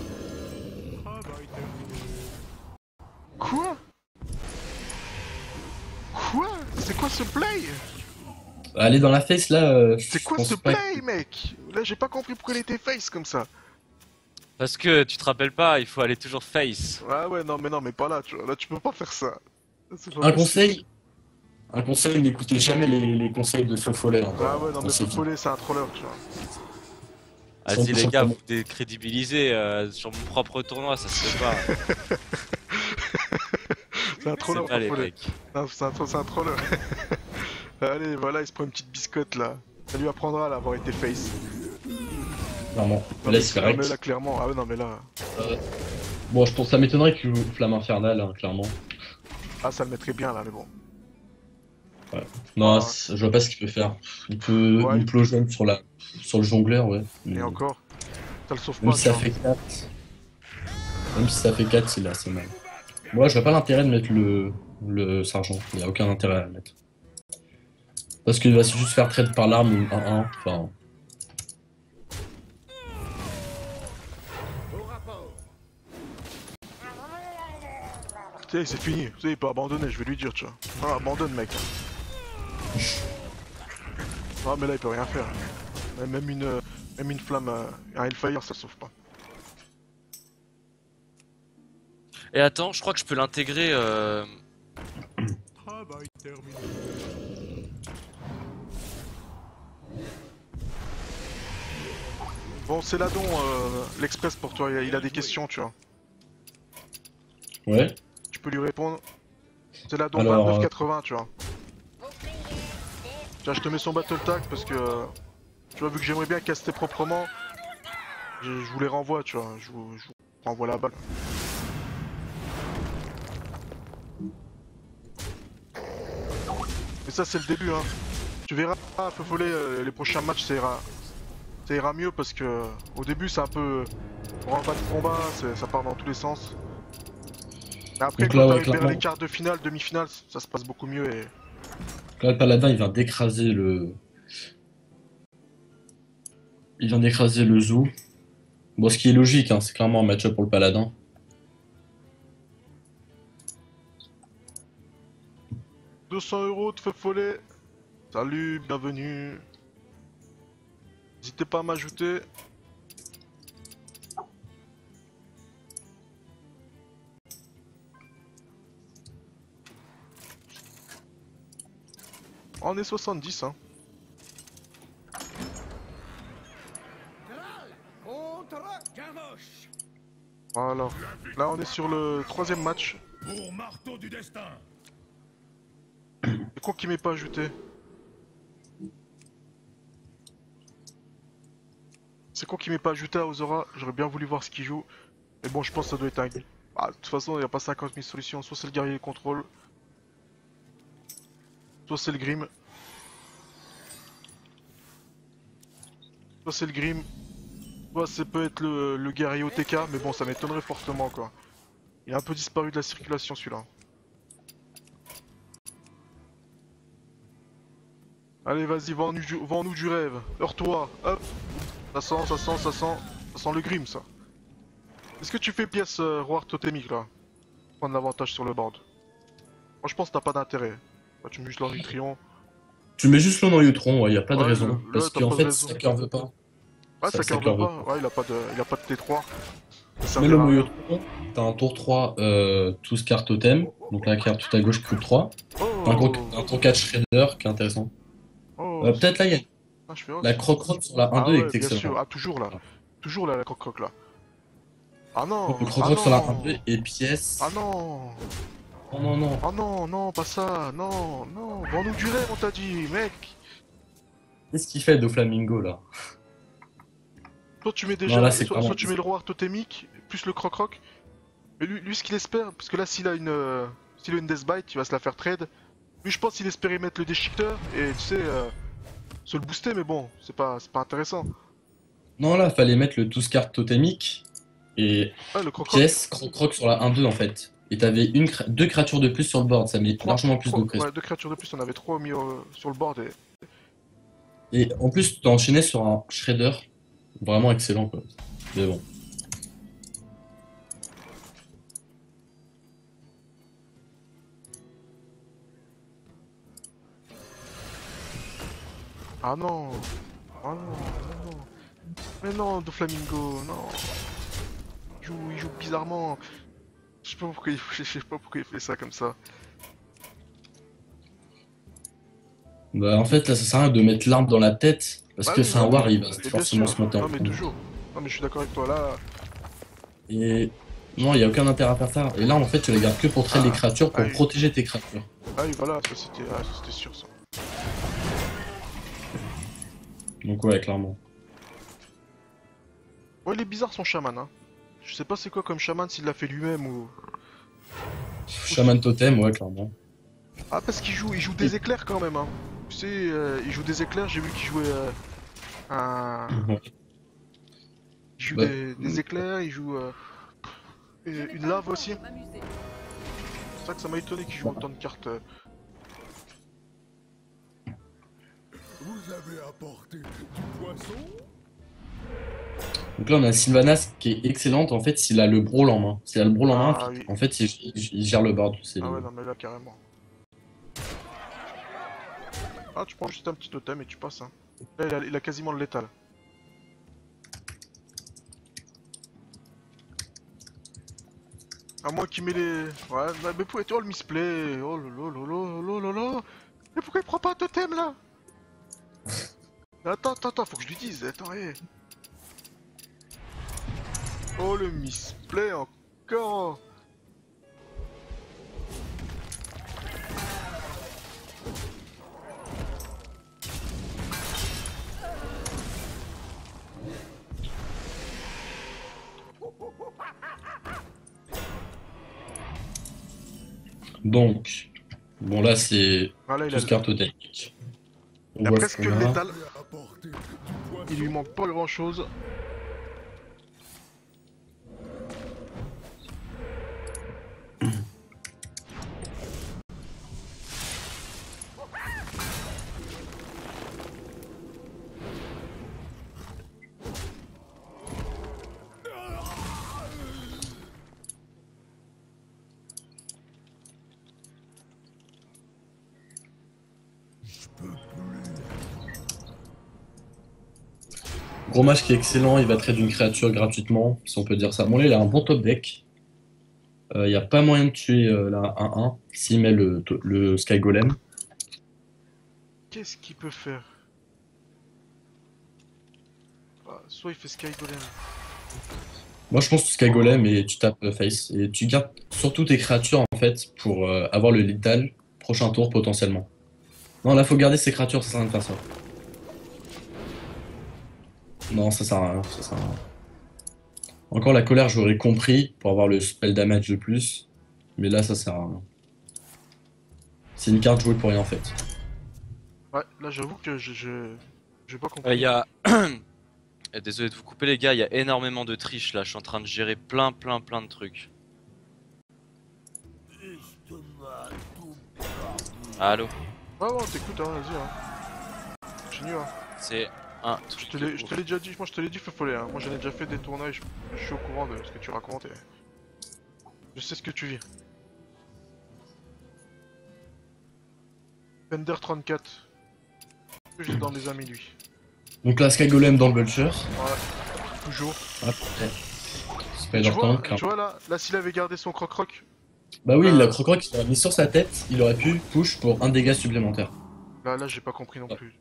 play? Aller dans la face là, C'est je quoi pense ce pas play, mec? Là, j'ai pas compris pourquoi il était face comme ça. Parce que tu te rappelles pas, il faut aller toujours face. Ah ouais, non, mais pas là, tu vois. Là, tu peux pas faire ça. C'est pas Un possible. conseil, n'écoutez jamais les conseils de ce follet. Hein, Ah ouais, non, dans mais ces faut vidéos. follet, c'est un troller, tu vois. Vas-y les 100% gars, comme- vous décrédibilisez sur mon propre tournoi, ça se fait pas. C'est un troller, C'est pas faut les follet. mecs. Non, c'est un troller. Allez, voilà, il se prend une petite biscotte là. Ça lui apprendra là, avoir été face. Clairement. Non, Laisse mais, non, mais là, correct. clairement. Ah ouais, non, mais là. Bon, je pense ça m'étonnerait qu'il joue Flamme Infernale, hein, clairement. Ah, ça le mettrait bien là, mais bon. Non, Ah. je vois pas ce qu'il peut faire. Il peut Ouais, implosion sur le jongleur, ouais. Et encore, ça le sauve Même pas, si tu ça vois. fait 4. Même si ça fait 4, c'est là, c'est mal. Moi, je vois pas l'intérêt de mettre le sergent. Il y a aucun intérêt à le mettre. Parce qu'il va juste faire trade par l'arme ou 1-1. Enfin, Tu sais, c'est fini. Tu sais, il peut abandonner, je vais lui dire, tu vois. Ah, abandonne, mec. Ah, mais là, il peut rien faire. Même une flamme, un Hellfire, ça le sauve pas. Et attends, je crois que je peux l'intégrer. Travail terminé. Bon, c'est Ladon, l'Express pour toi, il a des questions, tu vois. ouais. Tu peux lui répondre. C'est Ladon Alors, 29,80, tu vois. Tiens, je te mets son battle tag parce que, tu vois, vu que j'aimerais bien caster proprement, je vous les renvoie, tu vois. Je vous renvoie la balle. Mais ça, c'est le début, hein. Tu verras, Feu Follet, les prochains matchs, ça ira mieux parce que, au début, c'est un peu. On rentre pas de combat, ça part dans tous les sens. Mais après, Donc quand là, ouais, t'arrives vers clairement. les quarts de finale, demi-finale, ça se passe beaucoup mieux et. Là, le paladin, il vient d'écraser le. Il vient d'écraser le zoo. Bon, ce qui est logique, hein, c'est clairement un match-up pour le paladin. 200 € de Feu Follet. Salut, bienvenue. N'hésitez pas à m'ajouter. On est 70, hein. Contre Camoche. Voilà. Là, on est sur le troisième match. Pour marteau du destin. C'est con qui m'est pas ajouté. C'est con qui m'est pas ajouté à Ozora. J'aurais bien voulu voir ce qu'il joue. Mais bon, je pense que ça doit être un. Ah, de toute façon, il n'y a pas 50 000 solutions. Soit c'est le guerrier contrôle. Soit c'est le Grim. Soit c'est le Grim. Soit ça peut être le guerrier OTK. Mais bon, ça m'étonnerait fortement, quoi. Il a un peu disparu de la circulation, celui-là. Allez, vas-y, vends-nous du rêve. Heure-toi, hop. Ça sent le Grim, ça. Est-ce que tu fais pièce roi totémique, là? Prendre l'avantage sur le board. Moi, je pense que t'as pas d'intérêt. Bah, tu me juste l'Enritrion. Tu mets juste le Noyotron, ouais, y a pas de Ouais, raison. le- Parce t'as qu'en pas de fait, raison. ça curve pas. Ouais, ça Ça curve curve pas. Ouais, il a pas de T3. Ça Mets le servira à rien. Noyotron, t'as un tour 3, tous carte totem. Donc la carte tout à gauche coûte 3. T'as Oh, un tour 4 Shredder qui est intéressant. oh, Peut-être là, il y a ah, je fais oh, la croc-croc sur la ah 1-2 ouais, est bien sûr. excellent. Ah, toujours là. Toujours là, la croc-croc là. Ah non, Le ah croc-croc sur la non. 1-2 et pièce. Ah non. Oh non, non. Ah non, non, pas ça. Non, non. Vends-nous du rêve, on t'a dit, mec. Qu'est-ce qu'il fait de Flamingo là? Soit tu mets Non, déjà, là, c'est soit, clairement- soit tu mets le roi totémique, plus le croc-croc. Mais lui, ce qu'il espère, parce que là, s'il a une Death Bite, il va se la faire trade. Lui, je pense qu'il espérait mettre le déchiqueteur et tu sais, se le booster, mais bon, c'est pas intéressant. Non, là, fallait mettre le tous carte totémique et Ah, le croc-croc. pièce croc-croc sur la 1-2 en fait. Et t'avais deux créatures de plus sur le board, ça met largement plus de pression. Ouais, deux créatures de plus, on avait trois mis sur le board et. Et en plus, t'as enchaîné sur un Shredder. Vraiment excellent quoi. Mais bon. Ah non. Ah non, non, non. Mais non, Doflamingo, non. Il joue bizarrement. Je sais pas pourquoi je sais pas pourquoi il fait ça comme ça. Bah en fait là ça sert à rien de mettre l'arme dans la tête parce Bah que oui, c'est bah un oui. war, il va Et bien forcément sûr. se monter en Non mais combat. toujours. Non mais je suis d'accord avec toi là. Et non, il y a aucun intérêt à faire ça. Et là en fait tu les gardes que pour traiter les créatures, Ah pour oui. protéger tes créatures. Ah oui voilà, ça c'était sûr ça. Donc ouais, clairement. Ouais il est bizarre son chaman hein. Je sais pas c'est quoi comme chaman s'il l'a fait lui-même ou. Shaman totem, ouais, clairement. Ah parce il joue des éclairs quand même hein. Tu sais, il joue des éclairs, j'ai vu qu'il jouait un. Ouais. Il joue Bah, des éclairs, il joue une lave aussi. C'est ça que ça m'a étonné qu'il joue autant de cartes. Vous avez apporté du poisson? Donc là on a Sylvanas qui est excellente en fait s'il a le brawl en main. S'il a le brawl en main, Ah oui. en fait il gère le board. Ah ouais non mais là carrément. Ah tu prends juste un petit totem et tu passes hein. Là il a quasiment le létal. À moins qu'il met les... Ouais mais pourquoi tu vois le misplay. Oh lolo. Mais pourquoi il prend pas un totem là? Attends, faut que je lui dise, attends, hé. Oh le misplay encore. Donc, bon là c'est Voilà, tout ce carte technique. On il a voit ce presque qu'on le a. létal. Vous avez apporté du poisson? Il lui manque pas grand chose. Gros match qui est excellent, il va trade une créature gratuitement, si on peut dire ça. Bon là il a un bon top deck. Il n'y a pas moyen de tuer la 1-1 s'il met le Sky Golem. Qu'est-ce qu'il peut faire? Ah, soit il fait Sky Golem. Moi je pense que Sky Golem et tu tapes face. Et tu gardes surtout tes créatures en fait pour avoir le lethal prochain tour potentiellement. Non là faut garder ses créatures, ça sert à rien de faire ça. Non ça sert à rien, ça sert à rien. Encore la colère j'aurais compris pour avoir le spell damage de plus. Mais là ça sert à rien. C'est une carte jouée pour rien en fait. Ouais, là j'avoue que j'ai pas compris. Il y a. Désolé de vous couper les gars, il y a énormément de triche là, je suis en train de gérer plein de trucs. Allô? Ouais, on t'écoute, hein, vas-y. Hein. Continue, hein. C'est un Je truc. te l'ai déjà dit, moi je te l'ai dit, feu follet. Hein. Moi j'en ai déjà fait des tournois et je suis au courant de ce que tu racontes et je sais ce que tu vis. Fender 34. Que j'ai dans mes amis lui. Donc là Sky Golem dans le Vulture. Ouais, toujours. Après, Tu Spider vois, Tank. tu vois là s'il avait gardé son croc-croc. Bah oui, la croc qui mis sur sa tête, il aurait pu push pour un dégât supplémentaire. Là j'ai pas compris non plus.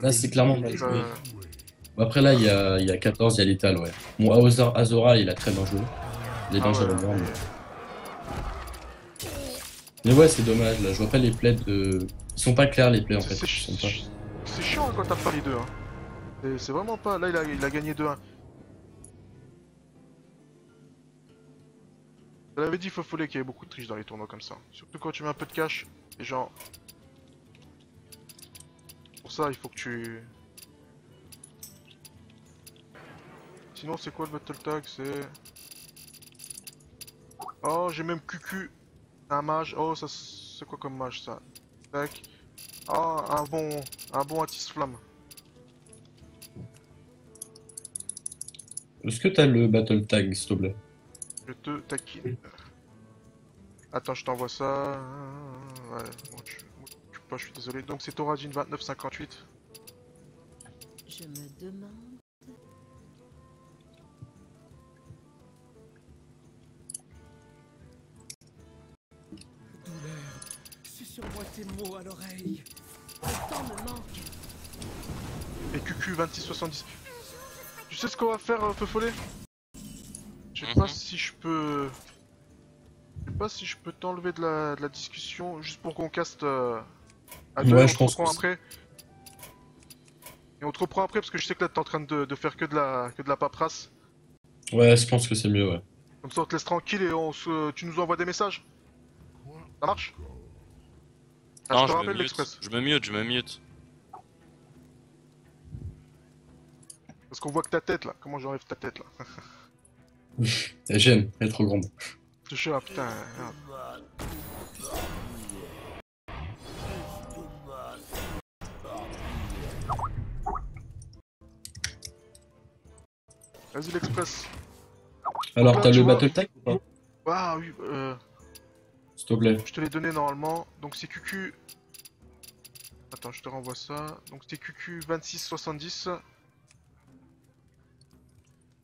Là c'est clairement mal joué. Euh, Bon, après là il y a 14, il y a Lethal, ouais. Bon Azora il a très bien joué. Il est ah dangereux ouais, mais... mais ouais c'est dommage là, je vois pas les plays de... Ils sont pas clairs les plays en fait. C'est Ils sont pas... c'est chiant hein, quand t'as pas les deux. Hein. C'est vraiment pas. Là il a gagné 2-1. Je l'avais dit, faut follet qu'il y avait beaucoup de triche dans les tournois comme ça. Surtout quand tu mets un peu de cash. Et genre. Pour ça, il faut que tu. Sinon, c'est quoi le battle tag? C'est. Oh, j'ai même QQ. Un mage. Oh, ça c'est quoi comme mage ça? Tac. Oh, un bon Atis Flamme. Est-ce que t'as le battle tag s'il te plaît? Je te taquine. Attends, je t'envoie ça. Ouais, bon, je suis désolé. Donc c'est Thoradine 2958. Je me demande. Douleur, susurre-moi tes mots à l'oreille. Le temps me manque. Et QQ 2670. Tu sais ce qu'on va faire, Feu Follet? Je sais pas si je peux... Je sais pas si je peux t'enlever de la discussion, juste pour qu'on caste à deux, Ouais, on je te pense reprend que après. Et on te reprend après parce que je sais que là t'es en train de faire que de la paperasse. Ouais, je pense que c'est mieux, ouais. Comme ça on te laisse tranquille et tu nous envoies des messages. Ça marche? Ah, Non, je te je me rappelle mute. l'Express. Je me mute, je me mute. Parce qu'on voit que ta tête là. Comment j'enlève ta tête là? Elle gêne, elle est trop grande. Je suis là, putain. Merde. Vas-y l'Express. Alors, là, t'as tu le vois- Battle Tech ou pas? Ah oui, S'il te plaît. je te l'ai donné normalement. Donc c'est QQ. Attends, je te renvoie ça. Donc c'est QQ 2670.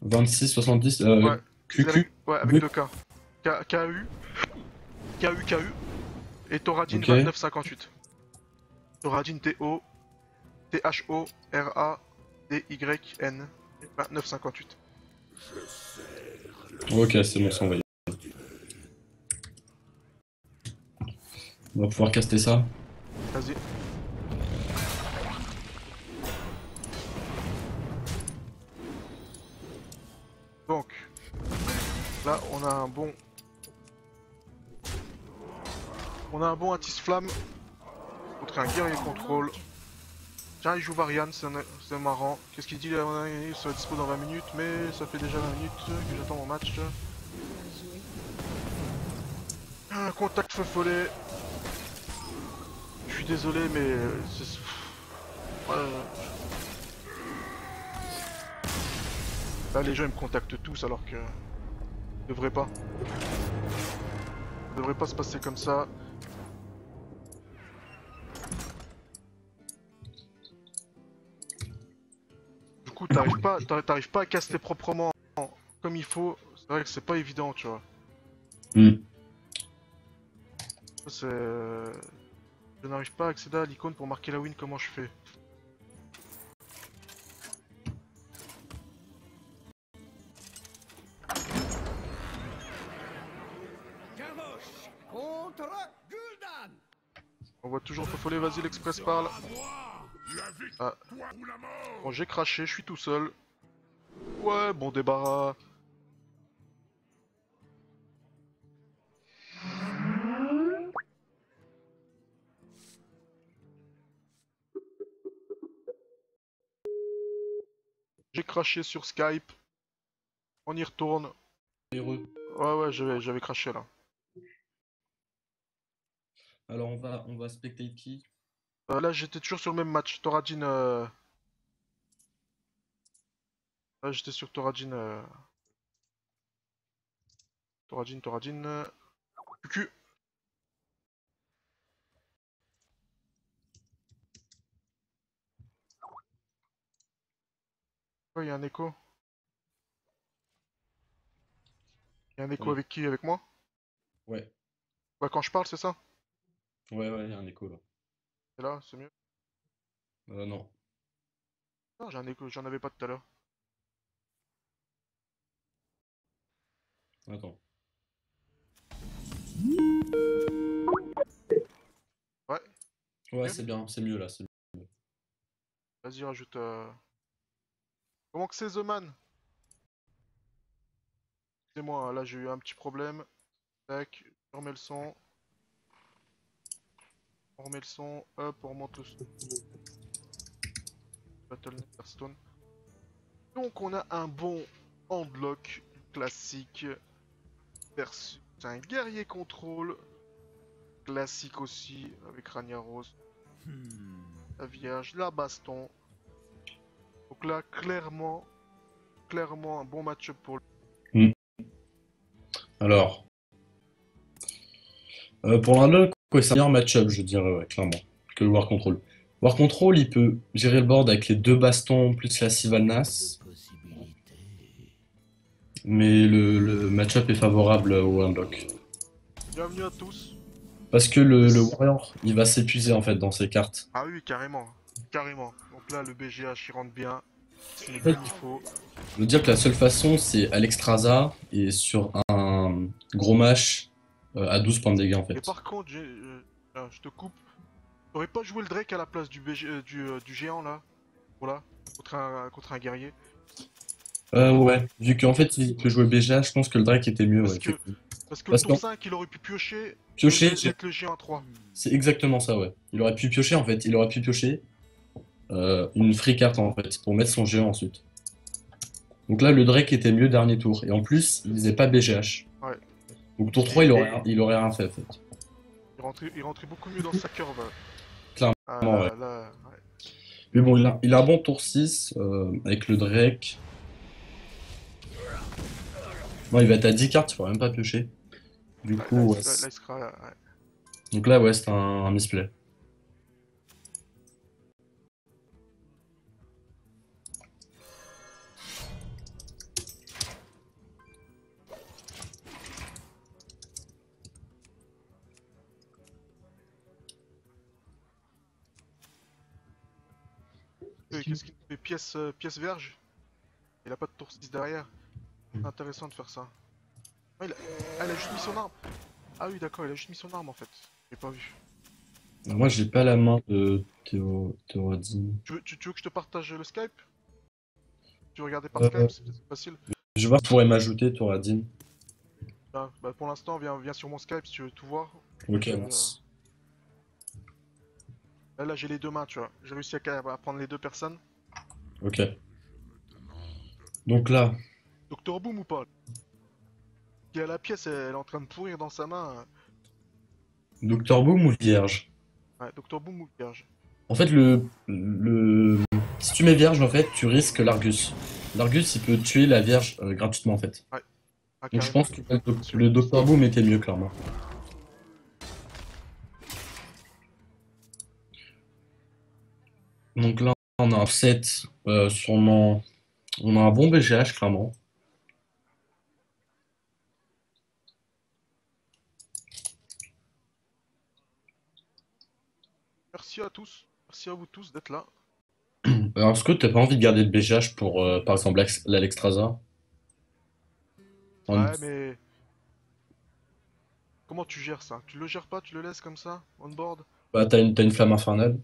26, 70, Ouais. QQ. Ouais, avec 2 K. KU. KU. Et Thoradine Ok. 2958. Thoradine TO. THORADYN 2958. Ok, c'est bon, c'est envoyé. On va pouvoir caster ça. Vas-y. Donc, là on a un bon... On a un bon Atis Flamme contre un guerrier contrôle. Tiens, il joue Varian, c'est marrant. Qu'est-ce qu'il dit là? Il sera dispo dans 20 minutes, mais ça fait déjà 20 minutes que j'attends mon match. Bien joué. Un contact Feu Follet. Je suis désolé, mais c'est... Là, les gens ils me contactent tous alors que... Ça devrait pas. Ça devrait pas se passer comme ça. Du coup, t'arrives pas à caster proprement comme il faut. C'est vrai que c'est pas évident, tu vois. Hmm. C'est... Je n'arrive pas à accéder à l'icône pour marquer la win, comment je fais? Gavroche contre Gul'dan. On voit toujours Feu Follet, vas-y l'Express parle. Ah. Bon, j'ai craché, je suis tout seul. Ouais, bon débarras. J'ai craché sur Skype. On y retourne. Heureux. Ouais, j'avais craché là. Alors, on va spectate qui? Là, j'étais toujours sur le même match. Thoradine. Là, j'étais sur Thoradine. Thoradine. QQ. Ouais, il y a un écho. Il y a un écho Oui. avec qui? Avec moi? Ouais. Ouais, quand je parle, c'est ça? Ouais, il y a un écho là. C'est là, c'est mieux. Non. Non, j'ai un écho, j'en avais pas tout à l'heure. Attends. Ouais, Ouais, c'est bien, c'est mieux là. vas-y, rajoute. Comment que c'est The Man? C'est moi, là j'ai eu un petit problème. Tac, on remet le son. On remet le son, hop, on remonte le son. Battle.net Hearthstone. Donc on a un bon handlock classique versus un guerrier contrôle classique aussi avec Rania Rose, la Vierge, la Baston. Donc là clairement un bon match-up pour lui. Alors, pour l'un quoi, c'est un meilleur match-up, je dirais, ouais, clairement, que le War Control. War Control, il peut gérer le board avec les deux bastons plus la Sylvanas, mais le match-up est favorable au Unlock. Bienvenue à tous. Parce que le Warrior, il va s'épuiser en fait dans ses cartes. Ah oui, carrément. Carrément. Donc là, le BGH, il rentre bien. C'est En fait, comme il faut. je veux dire que la seule façon, c'est Alexstrasza et sur un gros match à 12 points de dégâts en Et fait. par contre, je te coupe. T'aurais pas joué le Drake à la place du, du géant là? Voilà. Contre un guerrier. Ouais, vu qu'en fait, il peut jouer BGA, je pense que le Drake était mieux, ouais, Parce que, effectivement. parce que le Parce tour que 5, il aurait pu piocher. piocher, Mettre le géant à 3. c'est exactement ça, ouais. Il aurait pu piocher en fait, il aurait pu piocher une free carte en fait, pour mettre son géant ensuite. Donc là, le Drake était mieux dernier tour. Et en plus, il faisait pas BGH. Ouais. Donc tour 3, il aurait rien fait en fait. Il rentrait beaucoup mieux dans sa curve. Clairement, Ah, ouais. là, ouais. Mais bon, il a un bon tour 6 avec le Drake. Bon, il va être à 10 cartes, il faut même pas piocher. Du coup, ouais. Là, il sera. Ouais. Donc là, ouais, c'est un misplay. Qu'est-ce qu'il fait? Pièce vierge? Il a pas de tour 6 derrière. C'est intéressant de faire ça. Ah, il a juste mis son arme. Ah oui, d'accord, il a juste mis son arme en fait. J'ai pas vu. Alors, moi, j'ai pas la main de Théoradine. Tu veux que je te partage le Skype? Tu veux regarder par Euh, Skype? C'est facile. Je vais voir si tu pourrais m'ajouter Théoradine. Bah, pour l'instant, viens sur mon Skype si tu veux tout voir. Ok, Je- mince. Là, j'ai les deux mains, tu vois. J'ai réussi à prendre les deux personnes. Ok. Donc là, Docteur Boom ou pas? Qui a la pièce, elle est en train de pourrir dans sa main. Docteur Boom ou Vierge? Ouais, Docteur Boom ou Vierge? En fait, si tu mets Vierge, en fait, tu risques l'Argus. L'Argus, il peut tuer la Vierge gratuitement, en fait. Ah, Donc je carrément. pense que le Docteur Boom était mieux, clairement. Donc là, on a un set on a un bon BGH, clairement. Merci à tous. Merci à vous tous d'être là. Alors, est-ce que t'as pas envie de garder le BGH pour, par exemple, l'Alexstrasza? Ouais, mais comment tu gères ça? Tu le gères pas, tu le laisses comme ça, on board? Bah, t'as une flamme infernale.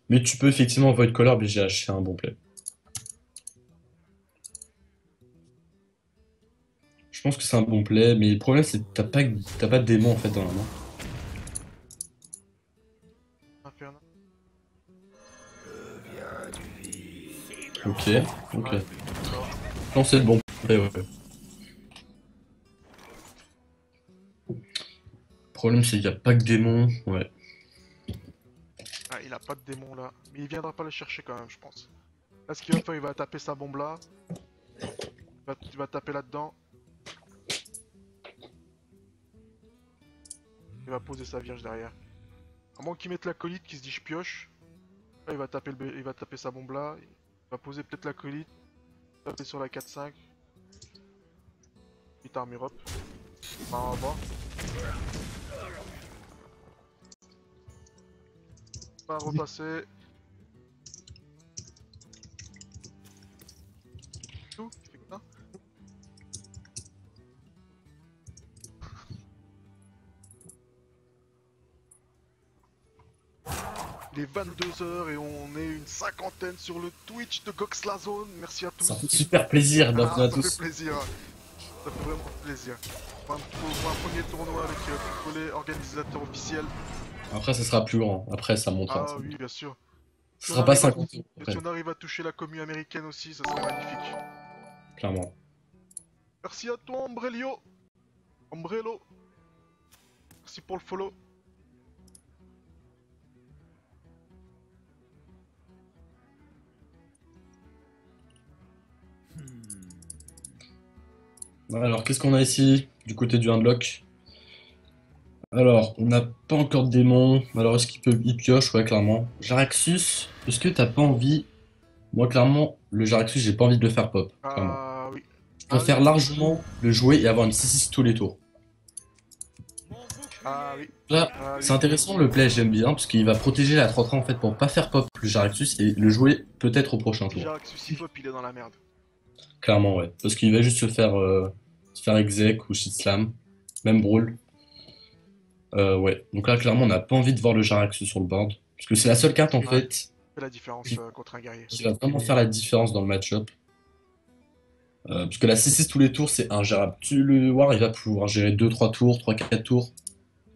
Mais tu peux effectivement Void Color BGH, c'est un bon play. Je pense que c'est un bon play, mais le problème c'est que t'as pas de démon en fait dans la main. Infernal. Ok, ok. Ouais. Non, c'est le bon play, ouais. Le problème c'est qu'il n'y a pas que démon, ouais. Ah, il a pas de démon là. Mais il viendra pas le chercher quand même, je pense. Là, ce qu'il va faire, il va taper sa bombe là. Il va taper là-dedans. Il va poser sa vierge derrière. À moins qu'il mette l'acolyte qui se dit je pioche. Là, il va taper sa bombe là. Il va poser peut-être l'acolyte. Taper sur la 4-5. Petite armure up. Enfin, on va voir. On va repasser. Tout, il fait que ça. Il est 22h et on est une cinquantaine sur le Twitch de Goxlazone. Merci à tous. Ça fait super plaisir d'être à Ça tous. fait plaisir. Ça fait vraiment plaisir. Pour un premier tournoi avec Picolé, organisateur officiel. Après ça sera plus grand, après ça montera. Ah oui, bien sûr. Ce sera pas 50 euros Et après, si on arrive à toucher la commu américaine aussi, ça sera magnifique. clairement. Merci à toi, Ombrelio. Ombrello. Merci pour le follow. Alors qu'est-ce qu'on a ici du côté du Unlock? Alors, on n'a pas encore de démon. Alors, est-ce qu'il peut... Il pioche? Ouais, clairement. Jaraxus, est-ce que t'as pas envie... Moi, clairement, le Jaraxus, j'ai pas envie de le faire pop, clairement. Ah oui. Je Ah oui. préfère largement le jouer et avoir une 6-6 tous les tours. Ah oui. Là, Ah c'est oui. intéressant le play, j'aime bien, parce qu'il va protéger la 3-3 en fait pour pas faire pop le Jaraxus et le jouer peut-être au prochain Si tour. Jaraxus il pop, il est dans la merde. Clairement, ouais. Parce qu'il va juste se faire exec ou shitslam, même brawl. Ouais. Donc là, clairement, on n'a pas envie de voir le Jaraxus sur le board. Parce que c'est la seule carte en Ouais. fait C'est la différence contre un guerrier. qui va vraiment faire la différence dans le match-up. Parce que la 6-6 tous les tours, c'est ingérable. Le War, il va pouvoir gérer 2-3 tours, 3-4 tours.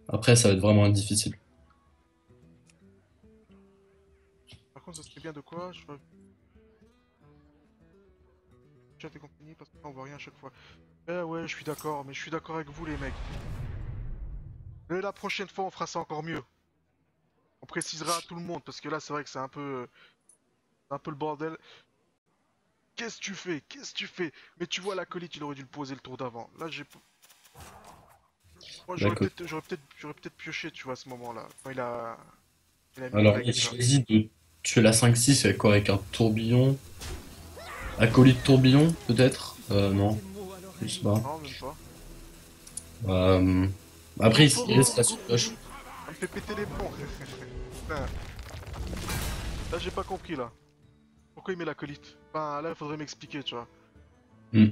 Après, ça va être vraiment difficile. Par contre, ça serait bien de quoi? Je vois chat et compagnie parce qu'on voit rien à chaque fois. Eh ouais, je suis d'accord, mais je suis d'accord avec vous les mecs. Mais la prochaine fois, on fera ça encore mieux. On précisera à tout le monde parce que là, c'est vrai que c'est un peu le bordel. Qu'est-ce que tu fais? Qu'est-ce que tu fais? Mais tu vois, l'acolyte, il aurait dû le poser le tour d'avant. Là, j'ai. Moi, D'accord. j'aurais peut-être pioché, tu vois, à ce moment-là. Quand il a mis les Alors, règles, il tu vois. choisit de tuer la 5-6 avec quoi? Avec un tourbillon. Acolyte tourbillon, peut-être? Non, Tes mots à je sais l'oreille. pas. Non, même pas. Euh, Après, il reste la cloche. Ça me fait péter les plombs. Putain. Là, j'ai pas compris, là. Pourquoi il met l'acolyte? Enfin, là, il faudrait m'expliquer, tu vois. Hmm.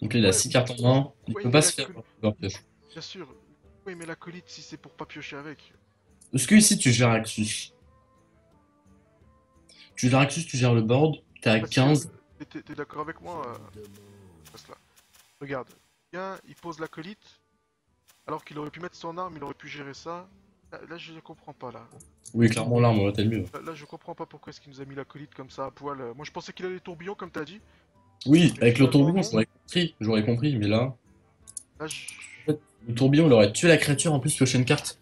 Donc là, il a Ouais, 6 cartes en main. Il pourquoi peut il pas met se faire l'acolyte? leur pioche. Bien sûr. Pourquoi il met l'acolyte si c'est pour pas piocher avec? Est-ce que ici, tu gères Axus? Tu gères Axus, tu gères le board. T'es à Parce que 15. t'es d'accord avec moi parce que là. Regarde, bien, il pose l'acolyte, alors qu'il aurait pu mettre son arme, il aurait pu gérer ça. Là, je comprends pas là. Oui, clairement, l'arme aurait été le mieux. Là, je comprends pas pourquoi est-ce qu'il nous a mis l'acolyte comme ça à poil. Moi, je pensais qu'il avait les tourbillons comme t'as dit. Oui, Mais avec le finalement, tourbillon, non. j'aurais compris, mais là, Là, en fait, le tourbillon, il aurait tué la créature, en plus, pioché une carte.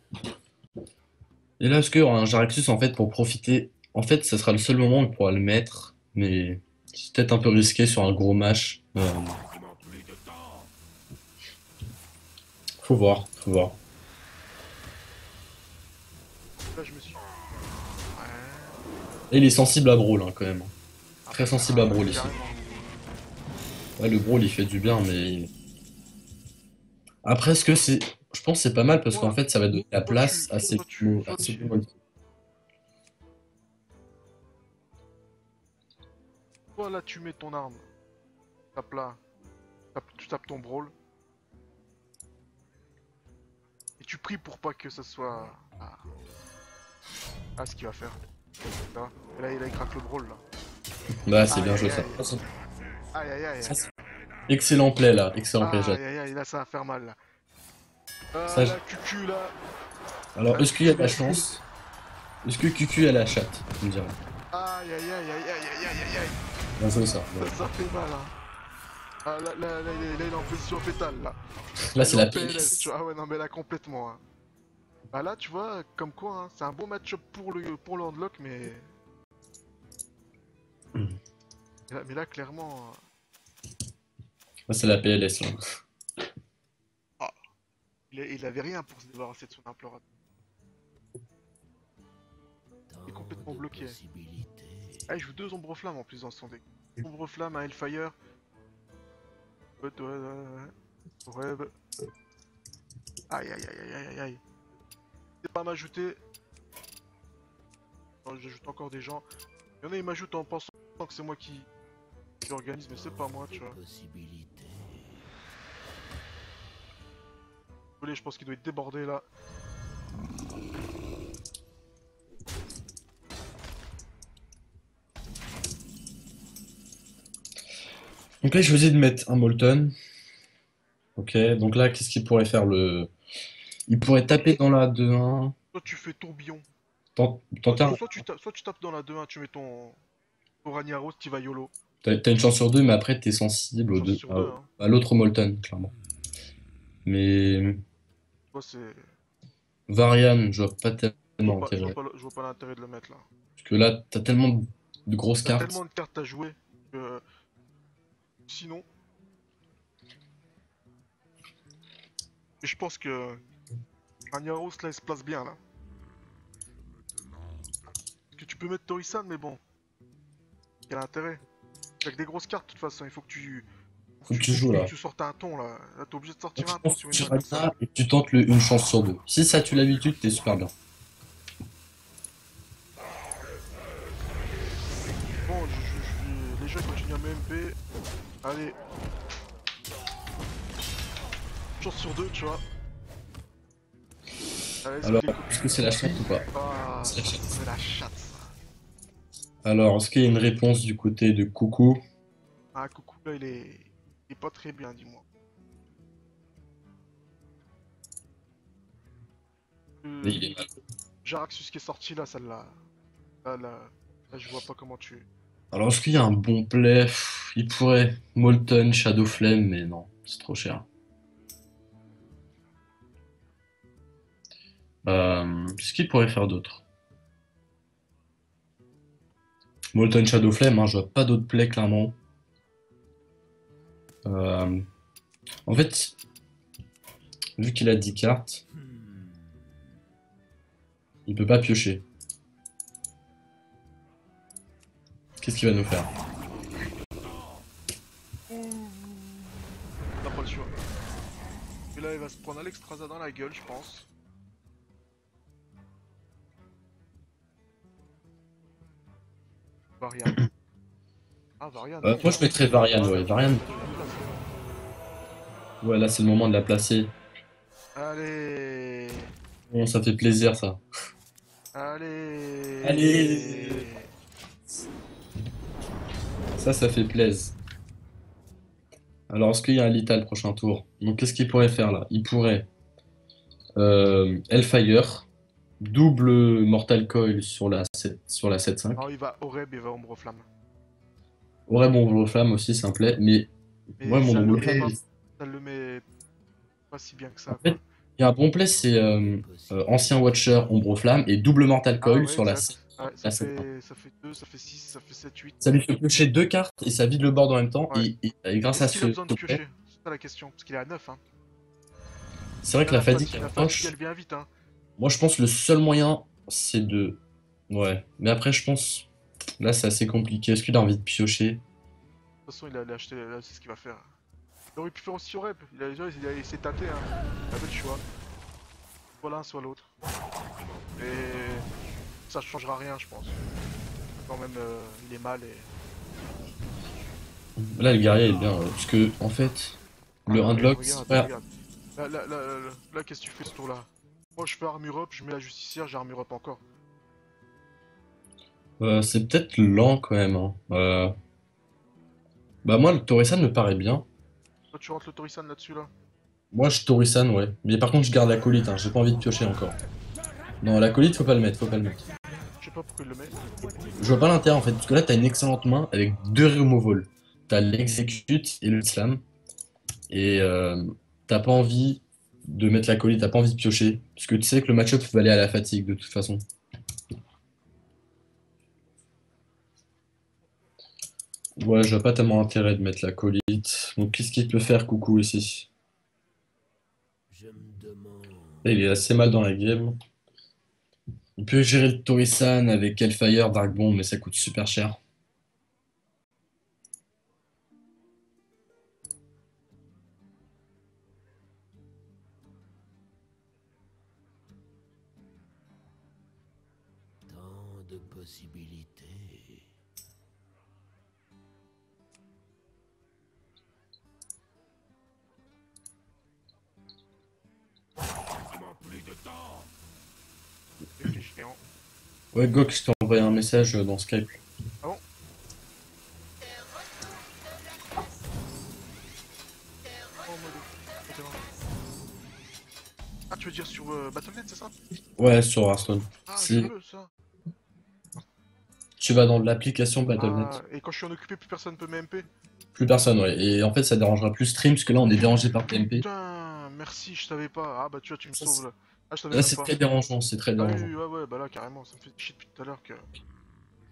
Et là, est-ce qu'il y aura un Jaraxus, en fait, pour profiter? En fait, ça sera le seul moment où il pourra le mettre, mais c'est peut-être un peu risqué sur un gros match. Faut voir, faut voir. là, je me suis. Ouais. Et il est sensible à Brawl, hein, quand même. Ah, Très sensible à Brawl, ici. carrément. Ouais, le Brawl, il fait du bien, mais... Après, est-ce que c'est... Je pense que c'est pas mal, parce qu'en Moi, fait, ça va donner la toi, place à ces... à ces... toi, là, tu mets ton arme. Tape là. Tu tapes ton brawl. Et tu pries pour pas que ça soit. Ah, ce qu'il va faire. Là. Et là, il craque le brawl là. Bah, c'est Aïe bien aïe joué, ça. aïe. Aïe aïe aïe. Ça, c'est- Excellent play, là. Excellent play, Aïe j'adore. aïe aïe, là ça va faire mal là. Ah Ça, la cucu là. Alors, La est-ce qu'il y a de la cucu, là. chance? Est-ce que QQ a la chatte? Tu me diras. Aïe aïe aïe aïe aïe aïe aïe aïe aïe. Bien joué, ça. Ouais. Ça fait mal hein. Ah là, il est en position fétale là. Là, Il c'est est la en PLS, PLS. tu vois. Ah ouais non mais là complètement hein. Bah là tu vois, comme quoi hein, c'est un bon match-up pour le handlock mais. Hmm. Mais là clairement. Là, c'est la PLS, là. Il avait rien pour se débarrasser de son implorateur. Il est complètement bloqué. Ah, il joue deux ombres flammes en plus dans son deck. Ombre flamme, un Hellfire. Ouais, bah. Aïe aïe aïe aïe aïe aïe aïe. C'est pas m'ajouter. J'ajoute encore des gens. Il y en a, ils m'ajoutent en pensant que c'est moi qui organise, mais c'est pas moi, tu vois. Désolé, je pense qu'il doit être débordé là. Donc là, je choisis de mettre un Molten. Ok, donc là, qu'est-ce qu'il pourrait faire le... Il pourrait taper dans la 2-1. Soit tu fais tourbillon. Tenter un... Soit tu tapes dans la 2-1, tu mets ton Ragnaros, tu vas YOLO. T'as une chance sur deux, mais après, t'es sensible Chance sur deux, hein. à l'autre Molten, clairement. Mais Toi, c'est. Varian, je vois pas Je tellement vois pas, intérêt. je vois pas l'intérêt de le mettre là. Parce que là, t'as tellement de grosses T'as cartes. tellement de cartes à jouer que. Sinon. Et je pense que Ragnaros là il se place bien là. Parce que tu peux mettre Torisan mais bon. Quel intérêt? Avec des grosses cartes de toute façon, il faut que Faut que tu joues là. tu sortes un ton là. Là t'es obligé de Donc, sortir je un ton pense sur que une tu main comme rates ça. ça et que tu tentes une chance sur deux. Si ça tue l'habitude, t'es super bien. Bon, les jeux continuent à MP. Allez. Chance sur deux, tu vois. Allez, Alors, c'était est-ce que c'est la chatte ou pas? Ah, C'est la chatte. c'est la chatte ça. Alors, est-ce qu'il y a une réponse du côté de Coucou? Ah, coucou là, il est pas très bien, dis-moi. Mais il est mal. Jaraxus qui est sorti là, celle-là. Là, je vois pas comment tu. Alors, est-ce qu'il y a un bon play? Il pourrait Molten, Shadow Flame, mais non, c'est trop cher. Qu'est-ce qu'il pourrait faire d'autre? Molten Shadow Flame, hein, je vois pas d'autres plays clairement. Euh, En fait, vu qu'il a 10 cartes, il peut pas piocher. Qu'est-ce qu'il va nous faire? T'as pas le choix. Et là, il va se prendre Alexstrasza dans la gueule, je pense. Varian. Ah, Varian. Non. Moi, je mettrais Varian, ouais. Varian. Ouais, là, c'est le moment de la placer. Allez. Bon, ça fait plaisir, ça. Allez. Allez. Ça fait plaisir. Alors, est-ce qu'il y a un Lethal prochain tour? Donc, qu'est-ce qu'il pourrait faire là? Il pourrait Hellfire, double Mortal Coil sur la 7, sur la 7-5. Oh, il va Oreb, il va Ombre-Flamme. Aurait mon Ombre-Flamme aussi, ça me plaît. Mais Mais moi, mon ça le met Ombre-Flamme, pas, ça le met pas si bien que ça, en quoi. fait, il y a un bon play, c'est ancien Watcher, Ombre-Flamme et double Mortal Ah Coil ouais, sur la exact. 7. Ouais, La 7. ça fait 2, ça fait 6, ça fait 7, 8. Ça lui fait piocher deux cartes et ça vide le board en même temps. Ouais. Et grâce à Est-ce qu'il a ce besoin de play, piocher? C'est ça la question, parce qu'il est à 9, hein. c'est vrai que Là, la fatigue la fatigue, approche. elle vient vite, hein. Moi, je pense que le seul moyen, c'est de. Ouais. Mais après, je pense. Là, c'est assez compliqué. Est-ce qu'il a envie de piocher? De toute façon, il a acheté, là, c'est ce qu'il va faire. Il aurait pu faire aussi Oreb. Il s'est tâté, hein. Il avait le choix. Soit l'un, soit l'autre. Et ça changera rien, je pense. Quand même, il est mal et. Là, le guerrier est bien. Parce que, en fait, le Ah, Handlock, regarde, c'est pas. regarde. Là, qu'est-ce que tu fais ce tour-là? Moi, je fais armure up, je mets la justicière, j'ai armure up encore. C'est peut-être lent quand même, hein. Bah, moi, le Torisan me paraît bien. Toi, tu rentres le Torisan là-dessus, là? Moi, je Torisan, ouais. Mais par contre, je garde l'acolyte, hein. J'ai pas envie de piocher encore. Non, l'acolyte, faut pas le mettre, faut pas le mettre. Je sais pas pourquoi il le met. Je vois pas l'intérêt en fait, parce que là, t'as une excellente main avec deux removal. T'as l'execute et le slam. Et t'as pas envie de mettre l'acolyte, t'as pas envie de piocher. Parce que tu sais que le match-up va aller à la fatigue de toute façon. Ouais, je vois pas tellement intérêt de mettre l'acolyte. Donc, qu'est-ce qu'il peut faire, Coucou, ici? Je me demande. Là, il est assez mal dans la game. Il peut gérer le Torisan avec Hellfire, Dark Bomb, mais ça coûte super cher. Tant de possibilités. Les géants. Ouais, Gok, je t'ai envoyé un message dans Skype. Ah bon? Oh, mode. Ah, tu veux dire sur Battle.net, c'est ça? Ouais, sur Hearthstone. Ah, Si je veux ça. tu vas dans l'application Battle.net. Ah, et quand je suis en occupé, plus personne peut m'MP. Plus personne, ouais. Et en fait, ça dérangera plus Stream, parce que là, on est dérangé par TMP. Putain, merci, je savais pas. Ah, bah tu vois, tu me Ça, sauves là. Ah, je savais Là, même c'est pas. très dérangeant, c'est très Ah dérangeant. oui, ouais, bah là, carrément, ça me fait chier depuis tout à l'heure que.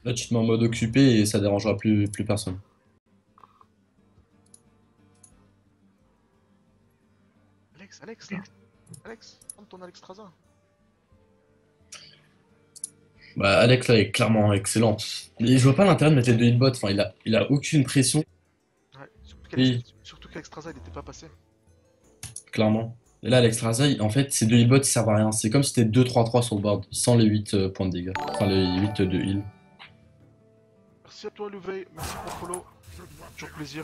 Là, tu te mets en mode occupé et ça dérangera plus personne. Alex, là. Alex, prends ton Alexstrasza. Bah, Alex là est clairement excellent. Et je vois pas l'intérêt de mettre les deux hitbots, enfin il a aucune pression. Ouais, Oui, surtout qu'Alexstrasza il était pas passé. clairement. Et là, Alex Raza, en fait, ces deux hitbots ils servent à rien. C'est comme si c'était 2-3-3 sur le board, sans les 8 points de dégâts. Enfin, les 8 de heal. Merci à toi Louveil, merci pour le follow. Toujours plaisir.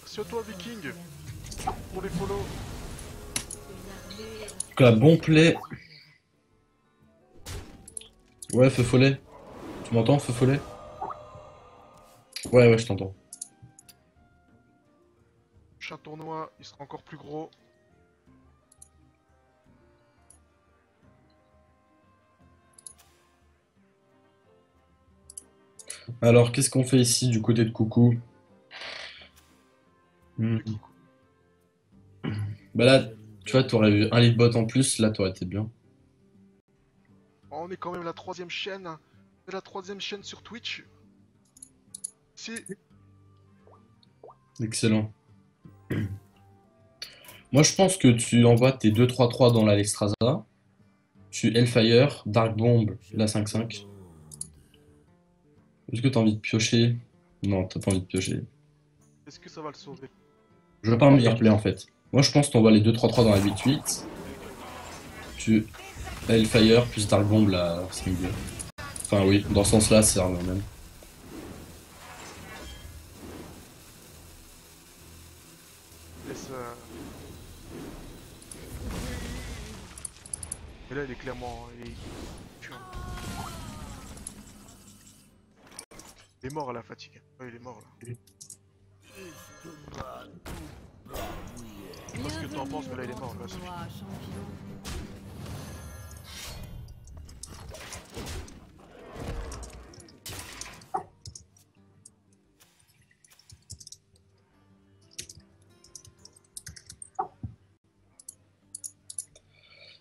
Merci à toi Viking pour les follow. En tout cas, bon play. Ouais, feu follet. Tu m'entends, feu follet? Ouais, ouais, je t'entends. Prochain tournoi, il sera encore plus gros. Alors, qu'est-ce qu'on fait ici du côté de Coucou? Hmm. Bah là, tu vois, t'aurais eu un lead bot en plus, là, t'aurais été bien. On est quand même la troisième chaîne. C'est la troisième chaîne sur Twitch. Si, Excellent. Moi, je pense que tu envoies tes 2-3-3 dans l'Alexstrasza. Tu Hellfire, Dark Bomb, la 5-5. Est-ce que t'as envie de piocher? Non, t'as pas envie de piocher. est-ce que ça va le sauver? Je veux pas un meilleur play en fait. Moi, je pense que t'envoies les 2-3-3 dans la 8-8. Tu Hellfire plus Dark Bomb la 5-2. Enfin, oui, dans ce sens-là, c'est le même. Laisse, mais là, il est clairement. Putain. Il est mort à la fatigue. Ouais, il est mort là. Je sais pas ce que t'en penses, mais là, il est mort. Là, c'est fini.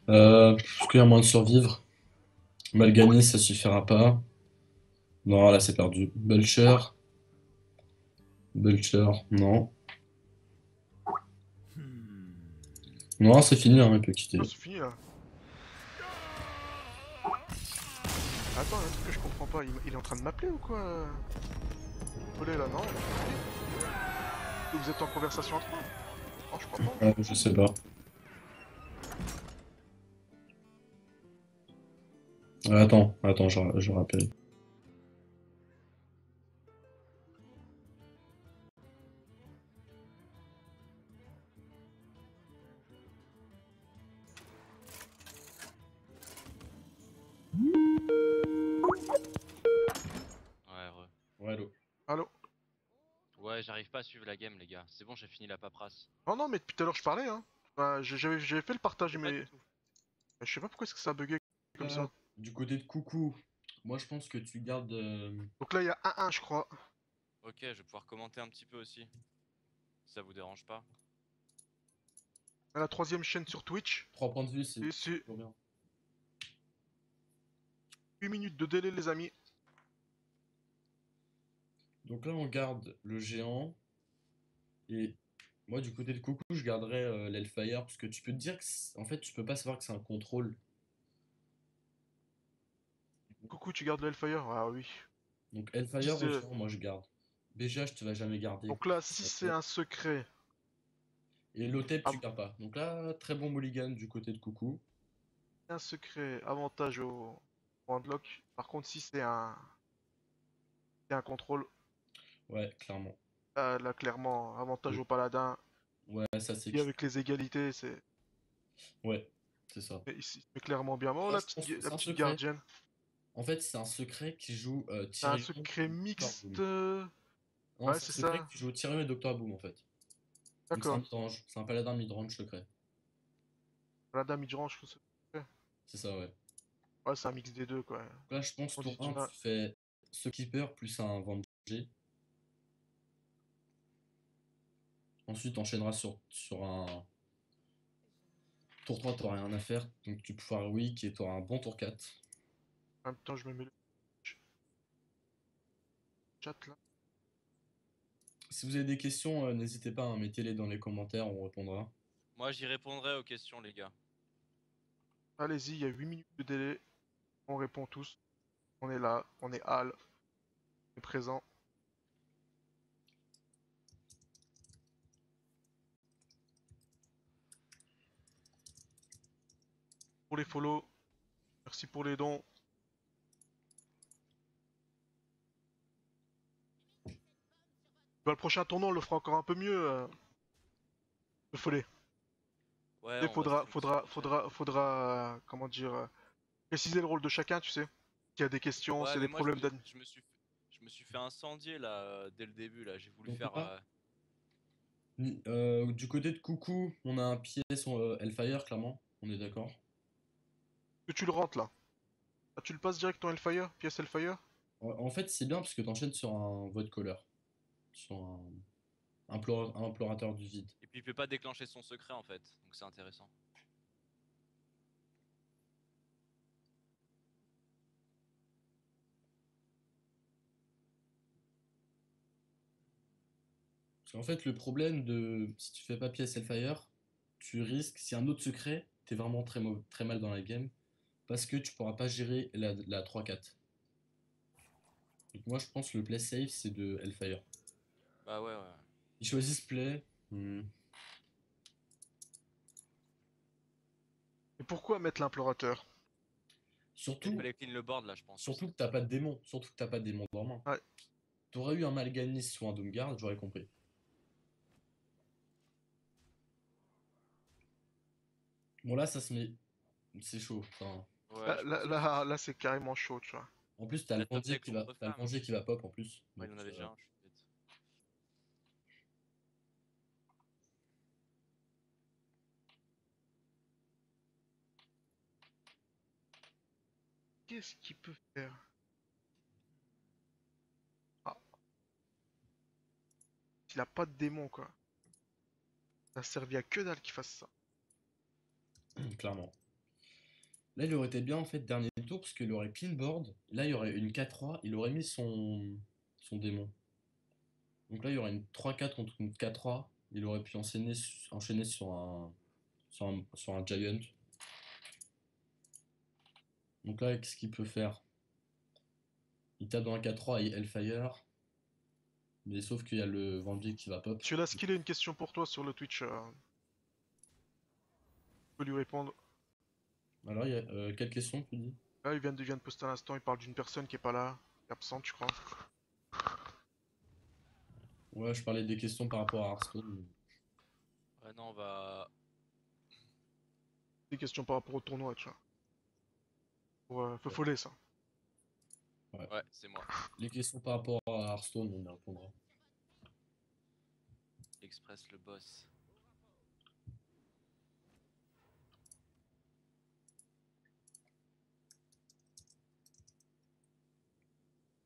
Est-ce qu'il y a moyen de survivre? Malgani, ça suffira pas. Non, là, c'est perdu. Belcher. Belcher, non. Non, c'est fini, hein, il peut quitter. Non, c'est fini là. Attends, il y a un truc que je comprends pas. Il est en train de m'appeler ou quoi? Olé là, non? Vous êtes en conversation entre eux? Oh, je crois pas. Je sais pas. Attends, je rappelle. Ouais, re. Ouais, allô. Allô? Ouais, j'arrive pas à suivre la game, les gars. C'est bon, j'ai fini la paperasse. Oh non, mais depuis tout à l'heure, je parlais, hein. Bah, j'avais fait le partage, Pas mais du tout. je sais pas pourquoi est-ce que ça a bugué comme ça. Du côté de Coucou, moi, je pense que tu gardes. Donc là, il y a 1-1, je crois. Ok, je vais pouvoir commenter un petit peu aussi. Si ça vous dérange pas. À la troisième chaîne sur Twitch. 3 points de vue, c'est Et c'est toujours bien. 8 minutes de délai, les amis. Donc là, on garde le géant. Et moi, du côté de Coucou, je garderais l'Hellfire. Parce que tu peux te dire que. En fait, tu peux pas savoir que c'est un contrôle. Coucou, tu gardes le Hellfire? Ah oui. Donc Si Hellfire au c'est- géant, moi, je garde. BGH, tu vas jamais garder. Donc là, si c'est un secret. Et Lotep, Ah, tu gardes pas. Donc là, très bon mulligan du côté de Coucou. un secret, avantage au point de lock. Par contre, si c'est un contrôle, Ouais, clairement. là, clairement, avantage Oui. au paladin. Ouais, ça c'est. Et avec les égalités, c'est Ouais, c'est ça. c'est clairement bien. Oh, Moi, je pense que la c'est un petite secret. gardienne. En fait, c'est un secret qui joue C'est un Tyrion secret ou Doctor mixte. Boom. Non, Ouais, c'est un c'est secret ça. qui joue Tyrion et Doctor Boom en fait. Donc c'est un D'accord. midrange, c'est un paladin midrange secret. Paladin midrange, je trouve ça. C'est ça, ouais. Ouais, c'est un mix des deux, quoi. Donc là, je pense On tour dit 1, tu fais ce keeper plus un Venger. Ensuite, tu enchaîneras sur un. Tour 3, t'auras rien à faire. Donc tu pourras weak et t'auras un bon tour 4. en même temps, je me mets chat là. Si vous avez des questions, n'hésitez pas, hein, mettez-les dans les commentaires, on répondra. Moi, j'y répondrai aux questions, les gars. Allez-y, il y a 8 minutes de délai. On répond tous. On est là, on est Al, on est présent. Pour les follow, merci pour les dons. Bah, le prochain tournoi, on le fera encore un peu mieux. Le follet. Ouais, Il on va streamer sur Twitch. faudra, comment dire, préciser le rôle de chacun, tu sais. S'il y a des questions, Ouais, s'il y a mais des moi, problèmes d'admin. je me suis fait incendier, là, dès le début, là. J'ai voulu Donc faire... là, du côté de Coucou, on a un pièce Hellfire, clairement, on est d'accord. Que tu le rentres là. Ah, tu le passes direct en Hellfire, pièce Hellfire. En fait, c'est bien parce que t'enchaînes sur un Void Caller, sur un implorateur du vide. Et puis, il peut pas déclencher son secret, en fait. Donc, c'est intéressant. Parce qu'en fait, le problème de si tu fais pas pièce Hellfire, tu risques, si un autre secret, t'es vraiment très mal dans la game, parce que tu pourras pas gérer la 3-4. Donc moi, je pense que le play safe, c'est de Hellfire. Bah ouais, ouais. Ils choisissent play. Et pourquoi mettre l'implorateur? Il Surtout, fallait clean le board, là, je pense. surtout que t'as pas de démon. Surtout que t'as pas de démon dormant. Ouais. T'aurais eu un Mal'Ganis ou un Doomguard, j'aurais compris. Bon là, ça se met... C'est chaud. Enfin, Ouais, Là, je là, pense là, là, c'est carrément chaud, tu vois. en plus, t'as Il le a top Vengé deck qui va... contre t'as le femme. Vengé qui va pop en plus. Ouais, il Donc, en avait déjà un, je suis bête. Qu'est-ce qu'il peut faire? Ah, il a pas de démon, quoi. Ça a servi à que dalle qu'il fasse ça. clairement. Là, il aurait été bien en fait dernier tour parce qu'il aurait clean board. Là, il y aurait une 4-3. Il aurait mis son démon. Donc là, il y aurait une 3-4 contre une 4-3. Il aurait pu enchaîner sur un Giant. Donc là, qu'est-ce qu'il peut faire? Il tape dans un 4-3 et Hellfire. Mais sauf qu'il y a le Vengé qui va pop. Tu l'as skillé une question pour toi sur le Twitch. Tu peux lui répondre. Alors, il y a quelle question tu dis? Là, il vient de poster un instant, il parle d'une personne qui est pas là, qui est absente, je crois. Ouais, je parlais des questions par rapport à Hearthstone. Ouais, non, on va... Des questions par rapport au tournoi, tu vois. Pour Feufollet, ça. Ouais, c'est moi. Les questions par rapport à Hearthstone, on y répondra. Express le boss.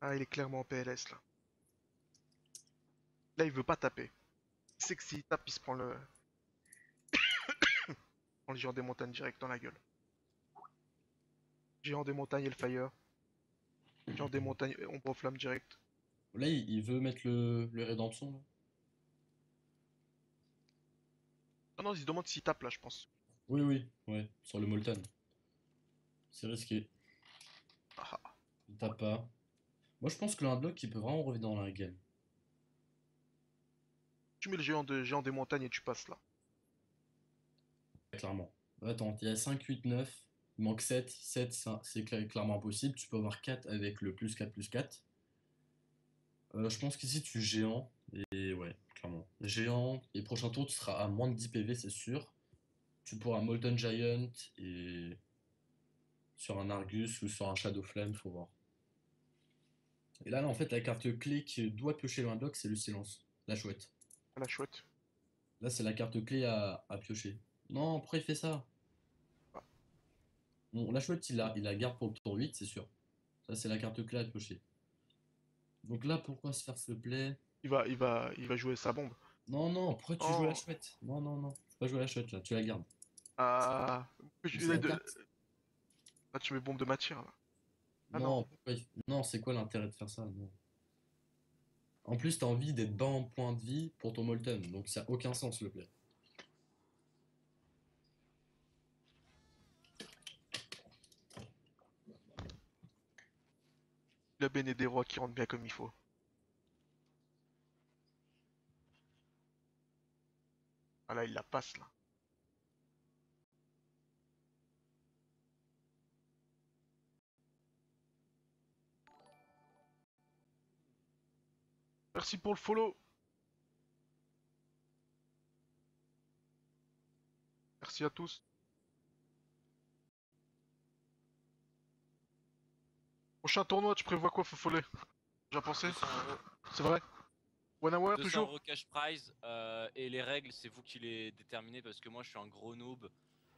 Ah, il est clairement en PLS, là. Là, il veut pas taper. Il sait que s'il tape, il se prend le... prend le géant des montagnes direct dans la gueule. Géant des montagnes et le fire. Géant des montagnes et ombre flamme direct. Là, il veut mettre le Rédemption, là. Non, non, il se demande s'il tape, là, je pense. Oui, oui, ouais, sur le Molten. C'est risqué. Ah, ah. Il tape pas. Moi, je pense que l'unblock, il peut vraiment revenir dans la game. Tu mets le géant des montagnes et tu passes, là. Clairement. Attends, il y a 5, 8, 9. Il manque 7. 7, c'est clairement impossible. Tu peux avoir 4 avec le plus 4 plus 4. Je pense qu'ici, tu géant. Et ouais, clairement. Géant. Et prochain tour, tu seras à moins de 10 PV, c'est sûr. Tu pourras Molten Giant et sur un Argus ou sur un Shadow Flame, faut voir. Et là, en fait, la carte clé qui doit piocher le unblock, c'est le silence. La chouette. Ah, la chouette. Là, c'est la carte clé à piocher. Non, pourquoi il fait ça? Ah. Bon, la chouette, il la garde pour le tour 8, c'est sûr. Ça, c'est la carte clé à piocher. Donc là, pourquoi se faire ce play? Il va jouer sa bombe. Non, non, pourquoi tu joues à la Oh. chouette? Non, non, non. Faut pas jouer à la chouette, là. Tu la gardes. Ah. C'est la carte. Là, tu mets bombe de matière, là. Ah Non, non. non, c'est quoi l'intérêt de faire ça? Non. En plus, t'as envie d'être bas en point de vie pour ton Molten, donc ça n'a aucun sens le play. La benne et des rois qui rentrent bien comme il faut. Ah là, il la passe là. Merci pour le follow. Merci à tous. Prochain tournoi, tu prévois quoi, Fofollet? J'ai pensé. 200 €. C'est vrai? 1 hour 200 toujours? € cash prize. Et les règles, c'est vous qui les déterminez parce que moi, je suis un gros noob.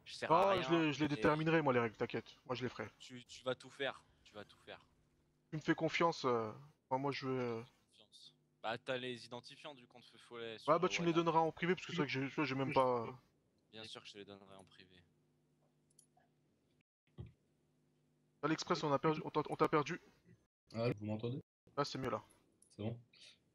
Je sers à Ah, rien. je les Et déterminerai, moi, les règles, t'inquiète. Moi, je les ferai. tu vas tout faire. Tu vas tout faire. Tu me fais confiance. Moi, je veux. Confiance. Bah, t'as les identifiants du compte Feu Follet Ouais, sur bah, tu me les Wanna. donneras en privé parce que c'est vrai que j'ai même pas. Bien sûr que je te les donnerai en privé. À l'Express, on a perdu. On t'a perdu. Ah, vous m'entendez? Ah, c'est mieux là. C'est bon.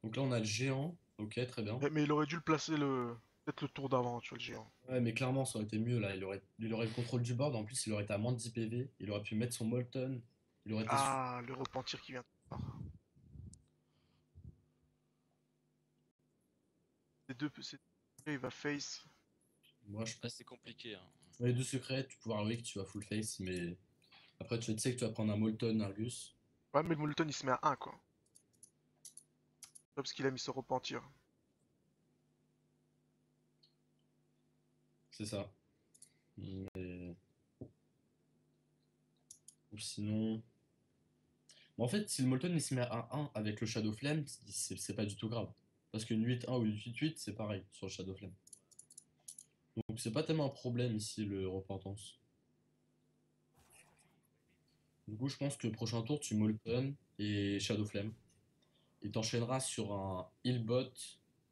Donc là, on a le géant. Ok, très bien. Mais il aurait dû le placer peut-être le tour d'avant, tu vois, le géant. Ouais, mais clairement, ça aurait été mieux là. Il aurait le contrôle du board. En plus, il aurait été à moins de 10 PV. Il aurait pu mettre son Molten. Il aurait été sûr. Ah, le repentir qui vient. C'est deux. Il va face. Moi, je Là, pense. c'est compliqué. Hein. Les deux secrets, tu pourras avouer que tu vas full face, mais après, tu sais que tu vas prendre un Molten Argus. Ouais, mais le Molten il se met à 1 quoi. Parce qu'il a mis ce repentir. C'est ça. Mais... Ou sinon. Mais en fait, si le Molten il se met à 1 avec le Shadow Flame, c'est pas du tout grave. Parce qu'une 8-1 ou une 8-8, c'est pareil sur le Shadow Flame. Donc c'est pas tellement un problème ici le Repentance. Du coup, je pense que le prochain tour, tu Molten et Shadow Flame. Et t'enchaîneras sur un Healbot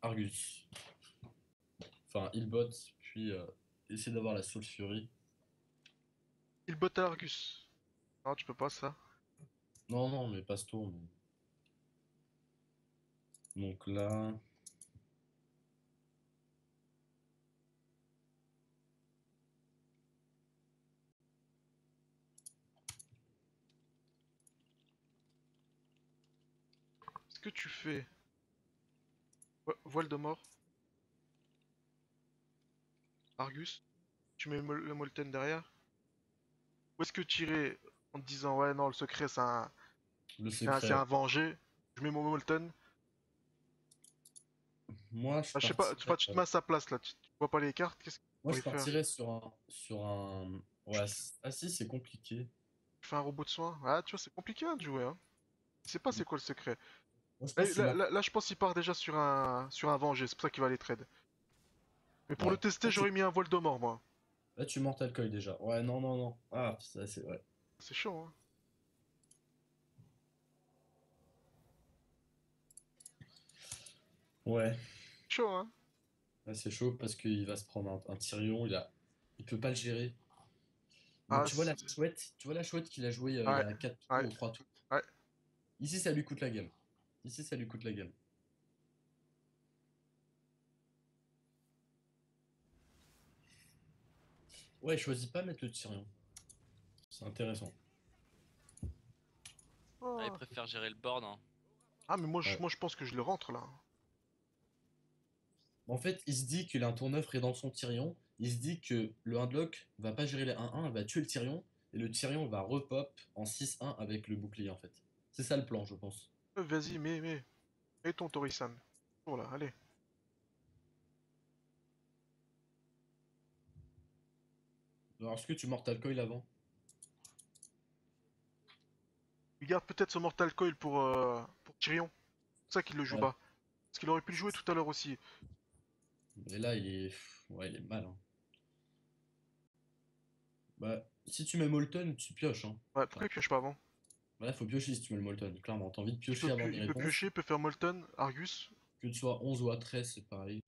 Argus. Enfin, Healbot, puis essayer d'avoir la Soul Fury. Il botte à Argus. Non, tu peux pas ça. Non, non, mais pas ce tour. Donc là. Ce que tu fais. Voile de mort. Argus. Tu mets le Molten derrière. Où est-ce que tu irais en te disant ouais non le secret Le c'est secret. un venger. Je mets mon Molten. Moi, je Ah, je sais pas, partirais, tu te mets à sa place là. Tu vois pas les cartes. Qu'est-ce que tu moi, je pourrais faire? partirais sur un. Ouais, ah si, c'est compliqué. Tu fais un robot de soin. Ah tu vois c'est compliqué hein, de jouer hein. Je sais pas c'est quoi le secret. Moi, je Là, pense que tu mortes. je pense qu'il part déjà sur un venger. C'est pour ça qu'il va aller trade. Mais pour le Ouais. tester j'aurais mis un voile de mort moi. Là, tu Mortal Coil déjà. Ouais, non, non, non. Ah, ça, c'est vrai. C'est chaud hein. Ouais. Chaud hein. Là, c'est chaud parce qu'il va se prendre un Tyrion. Il peut pas le gérer. Donc, Ah tu vois la chouette qu'il a joué il y ouais a 4 tours ouais ou 3 tours. ouais. Ici, ça lui coûte la game. Ici, ça lui coûte la game. Ouais, il choisit pas mettre le Tyrion. C'est intéressant. Ah, il Oh. préfère gérer le board. Hein. Ah mais Ouais. moi je pense que je le rentre là. En fait, il se dit qu'il a un tour 9 Rédemption Tyrion. Il se dit que le Hardlock va pas gérer les 1-1, il va tuer le Tyrion. Et le Tyrion va repop en 6-1 avec le bouclier, en fait. C'est ça le plan, je pense. Vas-y mets ton Torisan. Oh là allez. Alors, est-ce que tu Mortal Coil avant? Il garde peut-être son Mortal Coil pour Tyrion. C'est pour ça qu'il le joue Ouais. pas. Parce qu'il aurait pu le jouer tout à l'heure aussi. Et là, ouais, il est mal. Hein. Bah, si tu mets Molten, tu pioches. Hein. Ouais, pourquoi il pioche pas avant? Bah là, faut piocher si tu mets le Molten. Clairement, t'as envie de piocher avant des Il peut réponses. piocher, il peut faire Molten, Argus. Que tu sois 11 ou à 13, c'est pareil.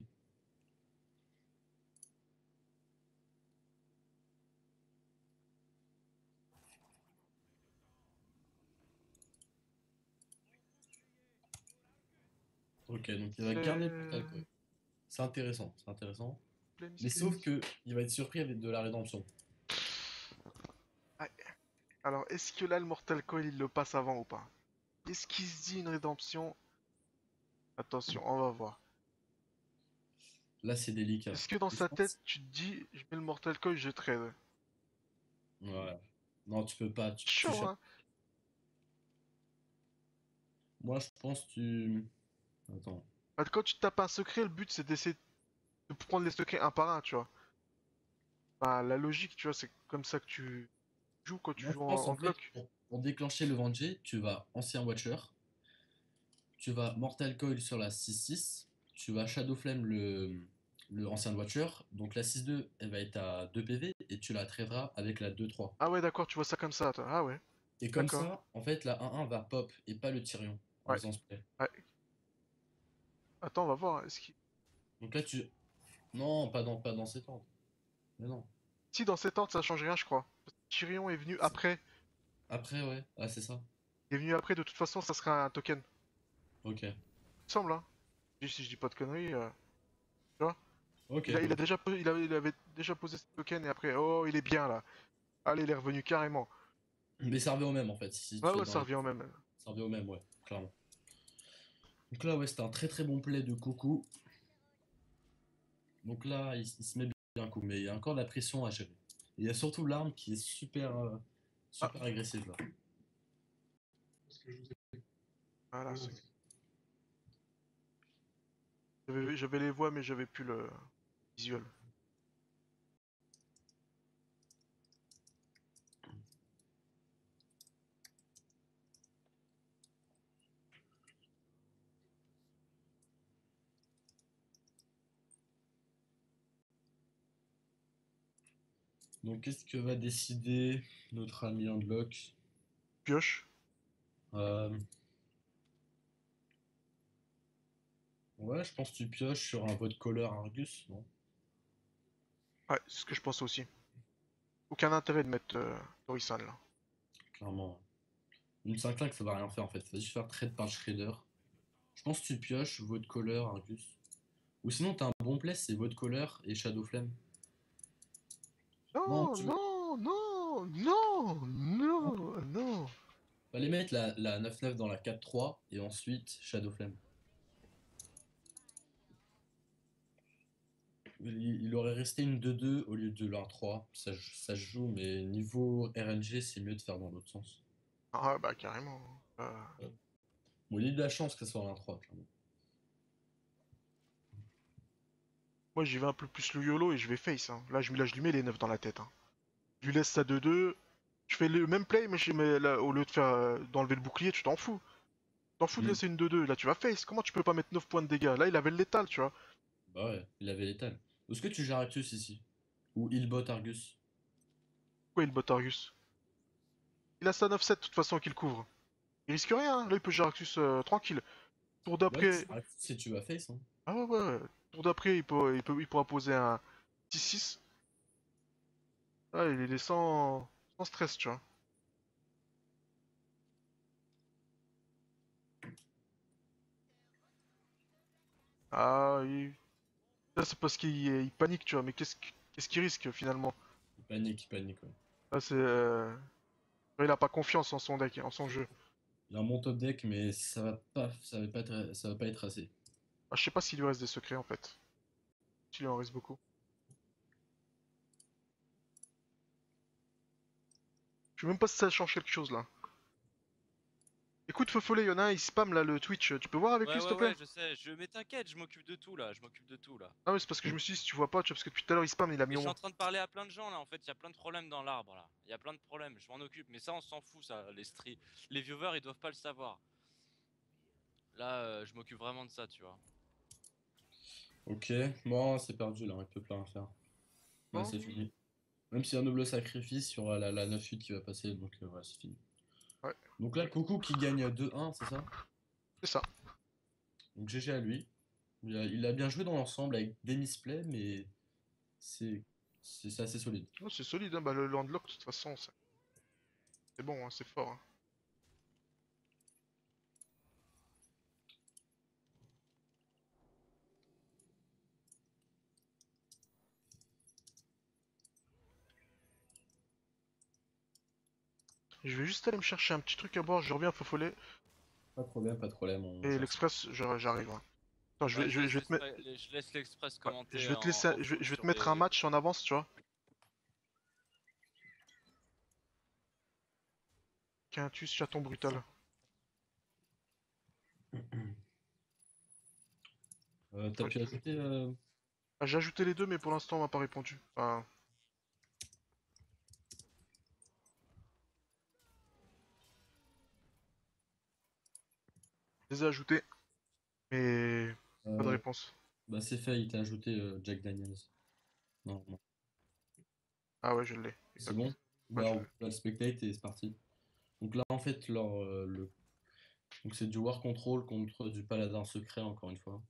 Ok, donc il va C'est- garder le Mortal Coil. C'est intéressant, c'est intéressant. Mais sauf que il va être surpris avec de la rédemption. Ouais. Alors, est-ce que là, le Mortal Coil, il le passe avant ou pas? Est-ce qu'il se dit une rédemption? Attention, on va voir. Là, c'est délicat. Est-ce que dans Et je sa tête, pense... tu te dis, je mets le Mortal Coil, je trade? Ouais. Non, tu peux pas. Tu Chaud, cherches. hein? Moi, je pense que tu. Attends. Bah, quand tu tapes un secret, le but, c'est d'essayer de prendre les secrets un par un, tu vois. Bah, la logique, tu vois, c'est comme ça que tu joues quand tu Moi, joues je pense en en fait, bloc. pour déclencher le Vengé, tu vas Ancien Watcher, tu vas Mortal Coil sur la 6-6, tu vas Shadow Flame le Ancien Watcher, donc la 6-2, elle va être à 2 PV, et tu la traderas avec la 2-3. Ah ouais, d'accord, tu vois ça comme ça, toi. Ah ouais, Et comme d'accord. ça, en fait, la 1-1 va pop, et pas le Tyrion, en Ouais, faisant ce play. ouais. Attends, on va voir. Est-ce qu'il... Donc là, tu... Non, pas dans cet ordre. Mais non. Si dans cet ordre, ça change rien, je crois. Parce que Tyrion est venu après. Après, ouais. Ah, c'est ça. Il est venu après, de toute façon, ça sera un token. Ok. Il me semble, hein. Si je dis pas de conneries, tu vois. Ok. Il a déjà il avait déjà posé ce token et après, oh, il est bien là. Allez, il est revenu carrément. Mais ça revient au même, en fait, si Ouais, tu es ouais, dans ça les... revient au même. Ça revient au même, ouais, clairement. Donc là, ouais, c'était un très très bon play de Coucou. Donc là, il se met bien un coup, mais il y a encore de la pression à gérer. Et il y a surtout l'arme qui est super, Ah, super agressive là. voilà, c'est... J'avais les voix, mais j'avais plus le visuel. Donc qu'est-ce que va décider notre ami Unlock? Pioche. Euh, Ouais, je pense que tu pioches sur un vote caller Argus, non? Ouais, c'est ce que je pense aussi. Aucun intérêt de mettre Torisan là. Clairement. Une 5 que ça va rien faire en fait. Ça va juste faire trade par Shredder. Je pense que tu pioches vote caller Argus. Ou sinon, t'as un bon play, c'est vote caller et Shadow Flame. Non, Non, tu veux. non, non, non, Non. non, non. Fallait mettre la 9-9 dans la 4-3 et ensuite Shadow Flame. Il aurait resté une 2-2 au lieu de l'un-3. Ça se joue, mais niveau RNG, c'est mieux de faire dans l'autre sens. Ah bah carrément. Bon, il y a eu de la chance que ça soit l'un-3, clairement. Moi j'y vais un peu plus le YOLO et je vais face. Hein. Là, je lui mets les 9 dans la tête. Hein. Je lui laisse sa 2-2. Je fais le même play, mais, mais là, au lieu de faire d'enlever le bouclier, tu t'en fous. T'en fous de Hmm. laisser une 2-2. Là, tu vas face. Comment tu peux pas mettre 9 points de dégâts? Là, il avait le létal, tu vois. Bah ouais, il avait l'étal. Est-ce que tu gères Arcus ici? Ou Healbot Argus? Pourquoi il bot Argus? Il a sa 9-7 de toute façon qu'il couvre. Il risque rien. Hein. Là, il peut gérer Arcus tranquille. Tour Ouais, tu d'après. gères Arcus si tu vas face, hein. Ah ouais, ouais. Tour d'après, il pourra poser un 6-6. Ah, il est sans stress, tu vois. Ah, là, c'est parce qu'il panique, tu vois. Mais qu'est-ce qu'il risque finalement? Il panique, ouais. Là, c'est. Il a pas confiance en son deck, en son jeu. Il a un bon top deck, mais ça va pas être assez. Ah, je sais pas s'il lui reste des secrets en fait. S'il lui en reste beaucoup. Je sais même pas si ça change quelque chose là. Écoute, Fofolé, y'en a un, il spam là le Twitch. Tu peux voir avec lui Ouais, s'il ouais, te plaît? ouais, je sais. Mais t'inquiète, je m'occupe de tout là. Je m'occupe de tout là. Ah, ouais, c'est parce que je me suis dit, si tu vois pas, tu vois, parce que depuis tout à l'heure il spam, il a mis Mais au je suis moins. en train de parler à plein de gens là. En fait, il y a plein de problèmes dans l'arbre là. Il y a plein de problèmes. Je m'en occupe. Mais ça, on s'en fout, ça. Les viewers, ils doivent pas le savoir. Là, je m'occupe vraiment de ça, tu vois. Ok, bon, c'est perdu là, il peut plus rien faire. Ouais, Non? c'est fini. Même si un noble sacrifice, il y aura la 9-8 qui va passer, donc ouais, c'est fini. Ouais, Donc là, Coucou qui gagne 2-1, c'est ça? c'est ça. Donc GG à lui. Il a bien joué dans l'ensemble avec des misplays, mais c'est c'est assez solide. Non, c'est solide, hein. Bah, le landlock, de toute façon, c'est bon, hein, c'est fort. Hein. Je vais juste aller me chercher un petit truc à boire, je reviens faux follet. Pas de problème, pas de problème. On Et gère ça. l'express, j'arrive. Hein. Attends, Ouais, je vais te mettre. je laisse l'Express Ouais, commenter je vais te laisser, en full je vais te sur mettre un les. match en avance, tu vois. Quintus, chaton brutal. T'as Ouais. pu ajouter. Ah, j'ai ajouté les deux, mais pour l'instant, on m'a pas répondu. Enfin, je les ai ajoutés, mais pas de euh, réponse. Bah, c'est fait, il t'a ajouté Jack Daniels. Non, non. Ah ouais, je l'ai. C'est Exact. bon? Ouais, Bah, je on l'ai. va le spectate et c'est parti. Donc là, en fait, donc c'est du War Control contre du Paladin secret, encore une fois.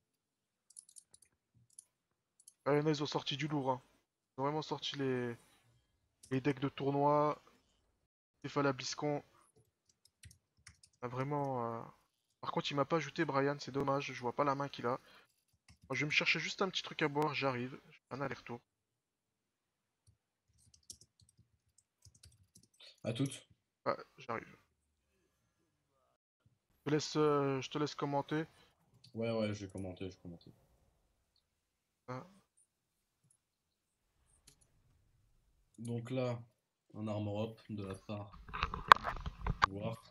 Ah, il y en a, ils ont sorti du lourd. Hein. Ils ont vraiment sorti les decks de tournoi. Stéphane Bliscon. Ah, vraiment. Par contre, il m'a pas ajouté Brian, c'est dommage. Je vois pas la main qu'il a. Moi, je vais me chercher juste un petit truc à boire, j'arrive. Je fais un aller-retour. À toutes. Ah, j'arrive. Je te laisse commenter. Ouais, ouais, j'ai commenté, j'ai commenté. Ah, Donc là, un armor up de la part du War.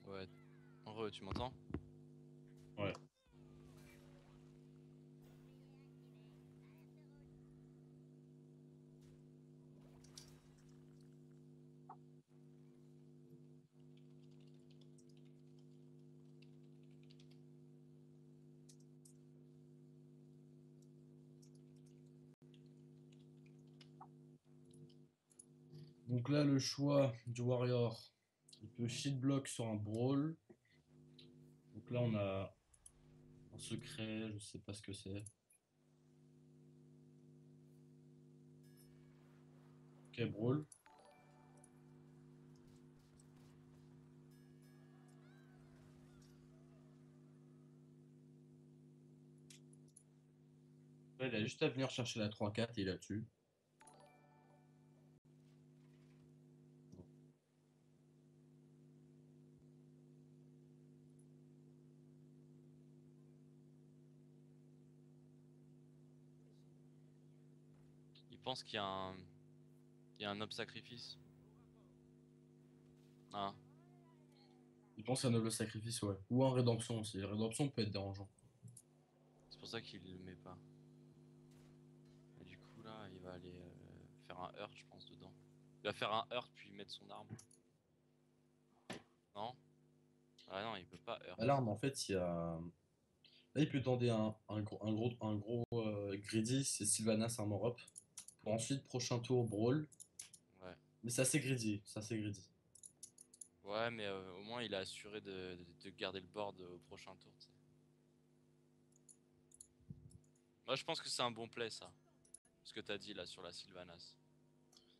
Ouais. En vrai, tu m'entends? Ouais. Donc là, le choix du Warrior, il peut shield block sur un Brawl. Donc là, on a un secret, je sais pas ce que c'est. Ok, Brawl. Là, il a juste à venir chercher la 3-4 et il a tué. Il pense qu'il y a un. Il y a un noble sacrifice. Ah. Il pense à un noble sacrifice, ouais. Ou un rédemption aussi. Rédemption peut être dérangeant. C'est pour ça qu'il le met pas. Et du coup, là, il va aller faire un hurt, je pense, dedans. Il va faire un hurt puis mettre son arme. Non? Ah non, il peut pas hurt. Alarme, en fait, il y a. Là, il peut tenter un gros greedy, c'est Sylvanas Armor Up. Pour ensuite, prochain tour, Brawl. Ouais. Mais c'est assez greedy, c'est assez greedy. Ouais, mais au moins, il a assuré de garder le board au prochain tour, tu sais. Moi, je pense que c'est un bon play, ça. Ce que t'as dit, là, sur la Sylvanas.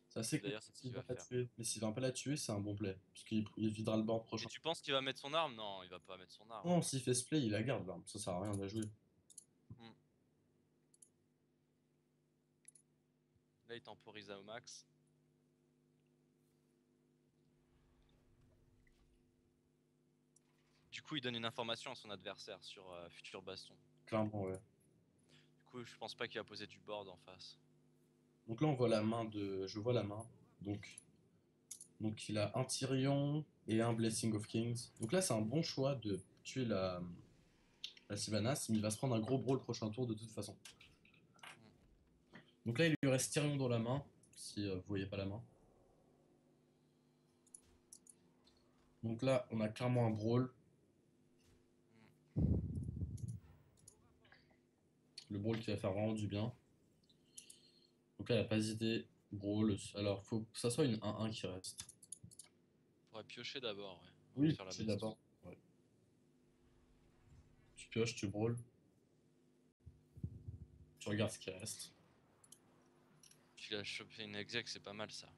C'est assez D'ailleurs, compliqué c'est ce s'il qu'il va va la faire. tuer. Mais s'il va pas la tuer, c'est un bon play. Parce qu'il videra le board Et prochain. tu penses qu'il va mettre son arme? Non, il va pas mettre son arme. Non, s'il fait ce play, il la garde, l'arme. Ça sert à rien de la jouer. Hmm. Là, il temporise au max. Du coup, il donne une information à son adversaire sur futur baston. Clairement, ouais. Du coup, je pense pas qu'il va poser du board en face. Donc là, on voit la main de. Je vois la main. Donc il a un Tyrion et un Blessing of Kings. Donc là, c'est un bon choix de tuer la Sylvanas, mais il va se prendre un gros brawl le prochain tour de toute façon. Donc là, il lui reste Tyrion dans la main, si vous voyez pas la main. Donc là, on a clairement un brawl. Le brawl qui va faire vraiment du bien. Donc là, il a pas hésité. Brawl. Alors, faut que ça soit une 1-1 qui reste. Faudrait piocher d'abord, ouais, avant de Oui, faire la c'est baston. d'abord. Ouais. Tu pioches, tu brawl. Tu regardes ce qui reste. Tu l'as chopé une exec, c'est pas mal ça.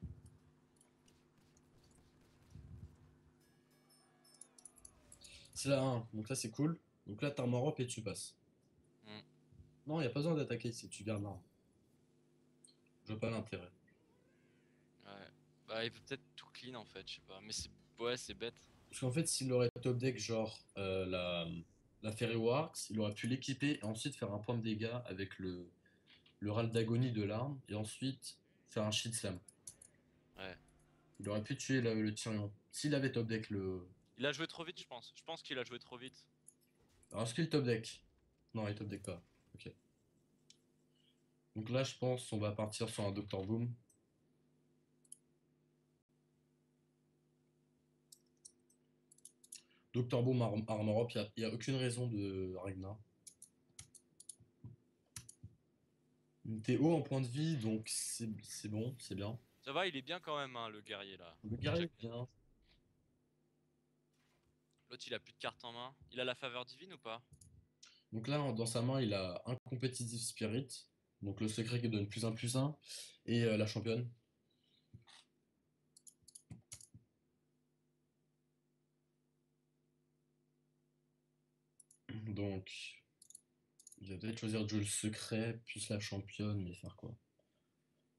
C'est la 1, donc là c'est cool. Donc là t'armes Europe et tu passes. Hmm. Non, y a pas besoin d'attaquer ici, tu gardes l'arme. Je vois pas l'intérêt. Ouais. Bah, il peut peut-être tout clean en fait, je sais pas. Mais c'est. Ouais, c'est bête. Parce qu'en fait, s'il aurait top deck genre la Fairy Works, il aurait pu l'équiper et ensuite faire un point de dégâts avec le râle d'agonie de l'arme et ensuite faire un shit slam. Ouais. Il aurait pu tuer le Tyrion. S'il avait top deck le. Il a joué trop vite, je pense. Je pense qu'il a joué trop vite. Alors, est-ce qu'il top deck? Non, il top deck pas. Ok. Donc là, je pense on va partir sur un Doctor Boom. Doctor Boom Armor Up, il n'y a aucune raison de Ragnar. T'es haut en point de vie, donc c'est bon, c'est bien. Ça va, il est bien quand même, hein, le guerrier là. Le guerrier est bien. L'autre, il a plus de cartes en main. Il a la faveur divine ou pas? Donc là, dans sa main, il a un Competitive Spirit, donc le secret qui donne plus un, et la championne. Donc, il va peut-être choisir de jouer le secret, plus la championne, mais faire quoi?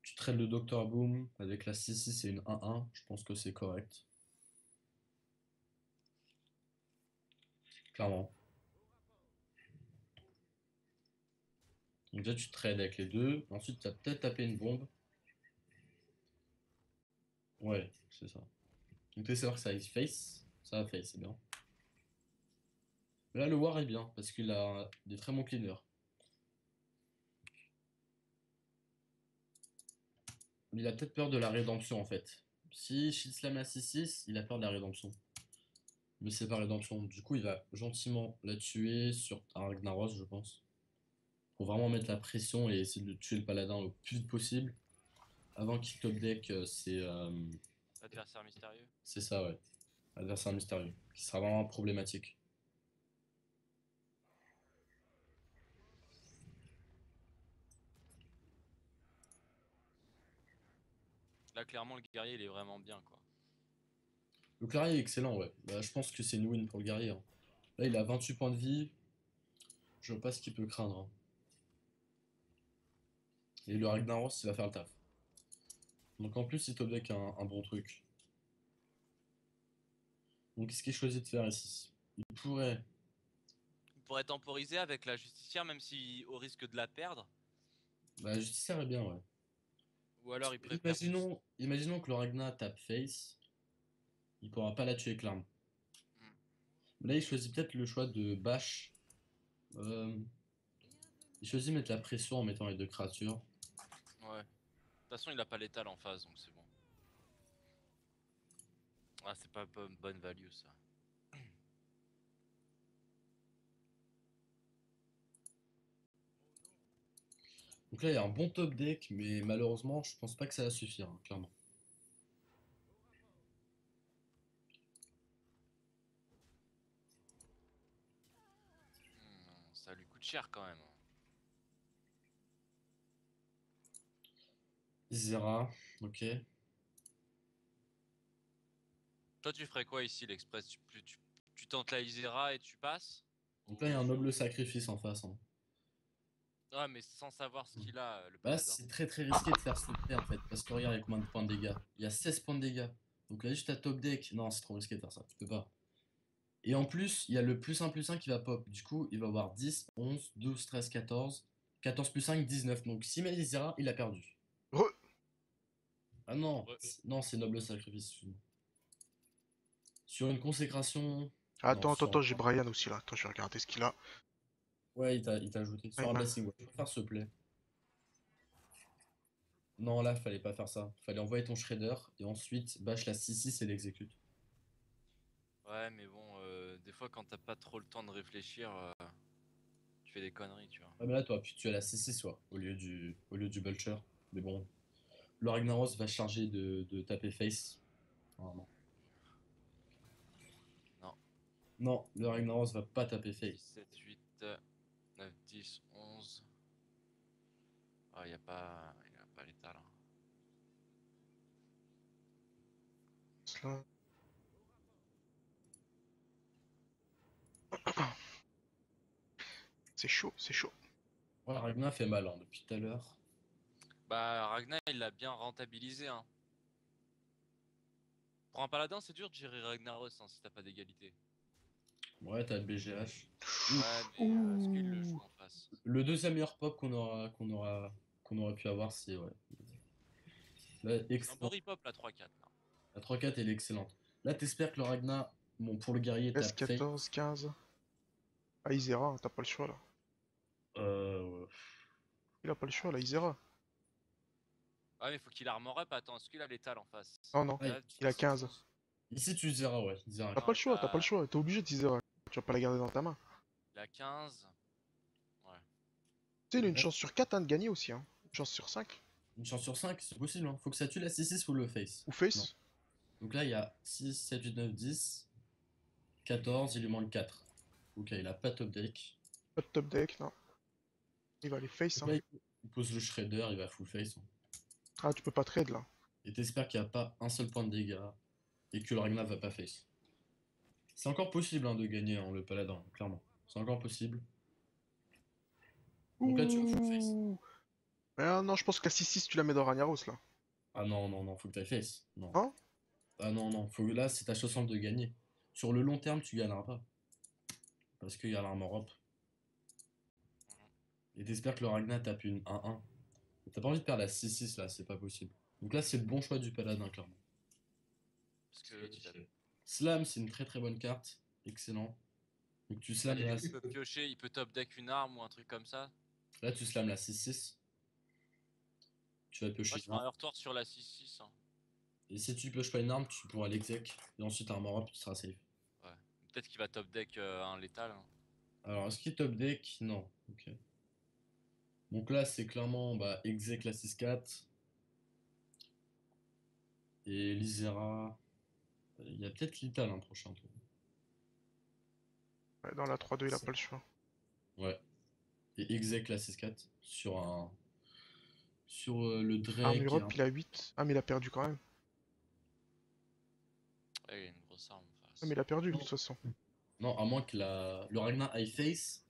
Tu trades le Doctor Boom avec la 6-6 et une 1-1, je pense que c'est correct. Clairement. Donc déjà, tu trades avec les deux, ensuite, tu as peut-être tapé une bombe. Ouais, c'est ça. Donc tu savoir que ça face, ça va face, c'est bien. Mais là, le War est bien, parce qu'il a des très bons cleaners. Il a peut-être peur de la rédemption, en fait. Si Shield Slam à 6-6, il a peur de la rédemption. Mais c'est pas rédemption. Du coup, il va gentiment la tuer sur un Ragnaros, je pense. Pour vraiment mettre la pression et essayer de tuer le paladin le plus vite possible. Avant qu'il top deck, Adversaire mystérieux. c'est ça, ouais. Adversaire mystérieux. Qui sera vraiment problématique. Là, clairement, le guerrier, il est vraiment bien, quoi. Le clarier est excellent, ouais. Bah, je pense que c'est une win pour le guerrier, hein. Là, il a 28 points de vie. Je vois pas ce qu'il peut craindre, hein. Et le Ragnaros, il va faire le taf. Donc en plus, il top deck un bon truc. Donc qu'est-ce qu'il choisit de faire ici? Il pourrait. Il pourrait temporiser avec la justicière, même si au risque de la perdre. Bah, la justicière est bien, ouais. Ou alors, il préfère. Imaginons que le Ragnar tape face. Il pourra pas la tuer avec l'arme. Hmm. Là, il choisit peut-être le choix de bash. Euh, il choisit de mettre la pression en mettant les deux créatures. Ouais. De toute façon, il a pas l'étal en face, donc c'est bon. Ah, c'est pas bonne value, ça. Donc là, il y a un bon top deck, mais malheureusement, je pense pas que ça va suffire, hein, clairement. Ça lui coûte cher quand même. Zera, ok. Toi, tu ferais quoi ici, l'Express? Tu tentes la Isera et tu passes? Donc là, il y Ou a un tu... noble sacrifice en face, hein. Ouais, mais sans savoir ce qu'il a, le Bah, paladin. c'est très risqué de faire ce play en fait, parce que regarde avec combien de points de dégâts. Il y a 16 points de dégâts. Donc là, juste à top deck, non, c'est trop risqué de faire ça, tu peux pas. Et en plus, il y a le plus un qui va pop. Du coup, il va avoir 10, 11, 12, 13, 14. 14 plus 5, 19. Donc s'il met les Zera, il a perdu. Re... Ah non, Ouais. non, c'est noble sacrifice. Excuse-moi. Sur une consécration. Non, Attends, j'ai Brian aussi là. Attends, je vais regarder ce qu'il a. Ouais, il t'a ajouté. Ah, Sur un blessing, ouais. Je peux faire ce play. Non, là, fallait pas faire ça. Fallait envoyer ton shredder et ensuite bash la 6-6 et l'exécute. Ouais, mais bon, des fois, quand t'as pas trop le temps de réfléchir, tu fais des conneries, tu vois. Ouais, mais là, toi, puis tu as la 6-6, ouais, au lieu du Vulture. Mais bon, le Ragnaros va charger de taper face. Normalement. Non. Non, le Ragnaros va pas taper 6, face. 7, 8, 9, 10, 11. Ah, y a pas l'état là. cela. C'est chaud, c'est chaud. Ouais, Ragnar fait mal hein, depuis tout à l'heure. Bah, Ragnar, il l'a bien rentabilisé, hein. Pour un paladin, c'est dur de gérer Ragnaros hein, si t'as pas d'égalité. Ouais, t'as le BGH. Ouais, mais est-ce qu'il le joue Ouh. en face? Le deuxième meilleur pop qu'on aurait pu avoir, c'est ouais. Là, C'est un peu excellent. rip-hop la 3-4 là. La 3-4, elle est excellente. Là, t'espères que le Ragnar, bon, pour le guerrier, tape fait. S14, 15. Ah, Isera, t'as pas le choix là. Ouais. Il a pas le choix là, Isera. Ouais, mais faut qu'il armor up. Attends, est-ce qu'il a l'étal en face? Non, non, Ouais, Là, tu il a dis 15. 12. ici, tu diras, ouais. Tu diras. T'as Non, pas le choix, t'as pas le choix. T'es obligé d'Isera. Tu vas pas la garder dans ta main. il a 15. Ouais. Tu sais, il a une chance sur 4 hein, de gagner aussi. Hein. Une chance sur 5. Une chance sur 5, c'est possible. Hein. Faut que ça tue la 6-6 ou le face. Ou Non. face. Donc là, il y a 6, 7, 8, 9, 10, 14, il lui manque 4. Ok, il a pas top deck. Pas de top deck, non. Il va aller face. Donc Hein. là, il pose le shredder, il va full face. Hein. Ah, tu peux pas trade là. Et t'espères qu'il n'y a pas un seul point de dégâts et que le Ragnar va pas face. C'est encore possible hein, de gagner en le paladin, clairement. C'est encore possible. Donc là, tu vas full face. Ouh. Ah non, je pense que la 6-6, tu la mets dans Ragnaros là. Ah non, non, non, faut que t'ailles face. Non. Hein? Ah non, non, faut... là, c'est ta chance de gagner. Sur le long terme, tu gagneras pas. Parce qu'il y a l'armor up. Et t'espères que le Ragnar tape une 1-1. T'as pas envie de perdre la 6-6 là, c'est pas possible. Donc là, c'est le bon choix du paladin, clairement. Parce que l'autre, il a. Slam, c'est une très très bonne carte. Excellent. Donc tu À la slams limite, il peut piocher, il peut top deck une arme ou un truc comme ça. là, tu slams la 6-6. Tu vas Moi, piocher je une ferai un arme. retour sur la 6-6. Hein. Et si tu pioches pas une arme, tu pourras l'exec. Et ensuite, un armor up, tu seras safe. Ouais. Peut-être qu'il va top deck un létal. Hein. Alors, est-ce qu'il top deck? Non. Ok. Donc là, c'est clairement bah, exec la 6-4. Et l'Isera. Il y a peut-être Lital un prochain tour. Ouais, dans la 3-2, il a pas le choix. Ouais. Et exec la 6-4 sur un. Sur le Drake. Armure up, il a 8. Ah, mais il a perdu quand même. Ouais, il y a une grosse arme en Ah, face. mais il a perdu de Non, toute façon. non, à moins que le Ragnar high face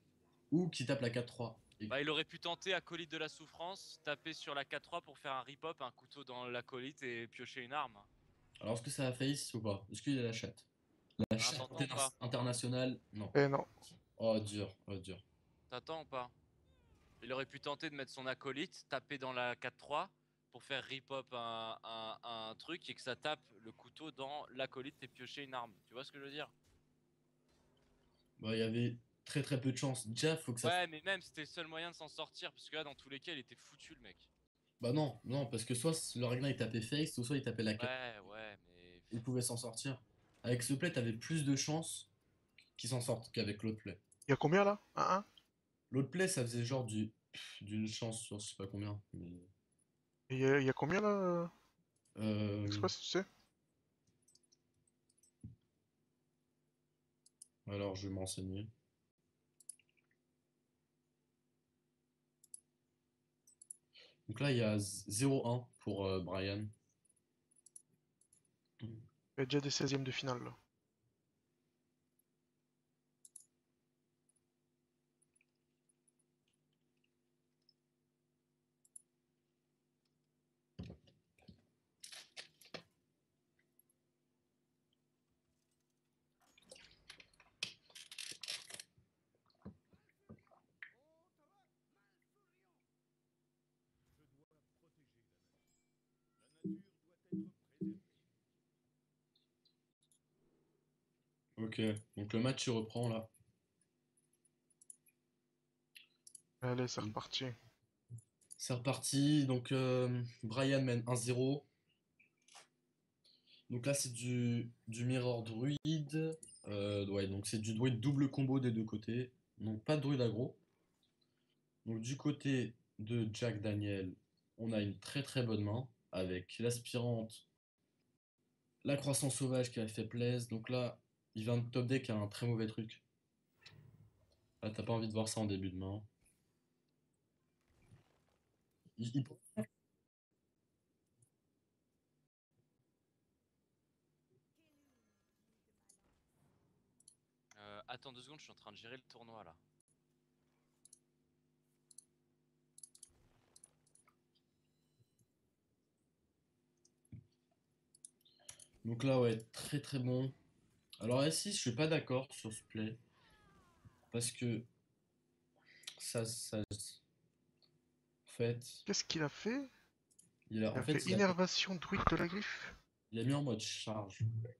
ou qu'il tape la 4-3. Bah, il aurait pu tenter acolyte de la souffrance, taper sur la 4-3 pour faire un rip-hop, un couteau dans l'acolyte et piocher une arme. Alors, est-ce que ça a face ou pas? Est-ce qu'il a la chatte? La Ah, chatte t'entends ou pas? internationale? Non. Eh non. Oh, dur, oh, dur. T'attends ou pas? Il aurait pu tenter de mettre son acolyte, taper dans la 4-3 pour faire rip-up un truc et que ça tape le couteau dans l'acolyte et piocher une arme. Tu vois ce que je veux dire? Bah, il y avait très très peu de chance. Déjà, faut que ça. Ouais, mais même c'était le seul moyen de s'en sortir parce que là, dans tous les cas, il était foutu le mec. Bah, non, non, parce que soit le Ragnar il tapait face, ou soit il tapait la 4. Ouais, ouais, mais. Il pouvait s'en sortir. Avec ce play, t'avais plus de chances qu'il s'en sorte qu'avec l'autre play. Il y a combien là? 1-1? L'autre play, ça faisait genre d'une chance sur je sais pas combien. Mais... Et il y a combien là? Euh, Express, tu sais? alors, je vais m'enseigner. Donc là, il y a 0-1 pour Brian. Il y a déjà des 16e de finale là. Ok, donc le match se reprend là. Allez, c'est reparti. C'est reparti. Donc Brian mène 1-0. Donc là, c'est du Mirror Druid. Ouais, donc c'est du druide double combo des deux côtés. Donc pas de druide aggro. Donc du côté de Jack Daniel, on a une très très bonne main avec l'aspirante, la croissance sauvage qui a fait plaise. Donc là, il vient de top deck un très mauvais truc. Là, t'as pas envie de voir ça en début de main. Il- il- Attends 2 secondes, je suis en train de gérer le tournoi là. Donc là, ouais, très très bon. Alors ici, je suis pas d'accord sur ce play. Parce que en fait, Qu'est-ce qu'il a fait? Il en a fait fait, innervation druide de la griffe. il a mis en mode charge.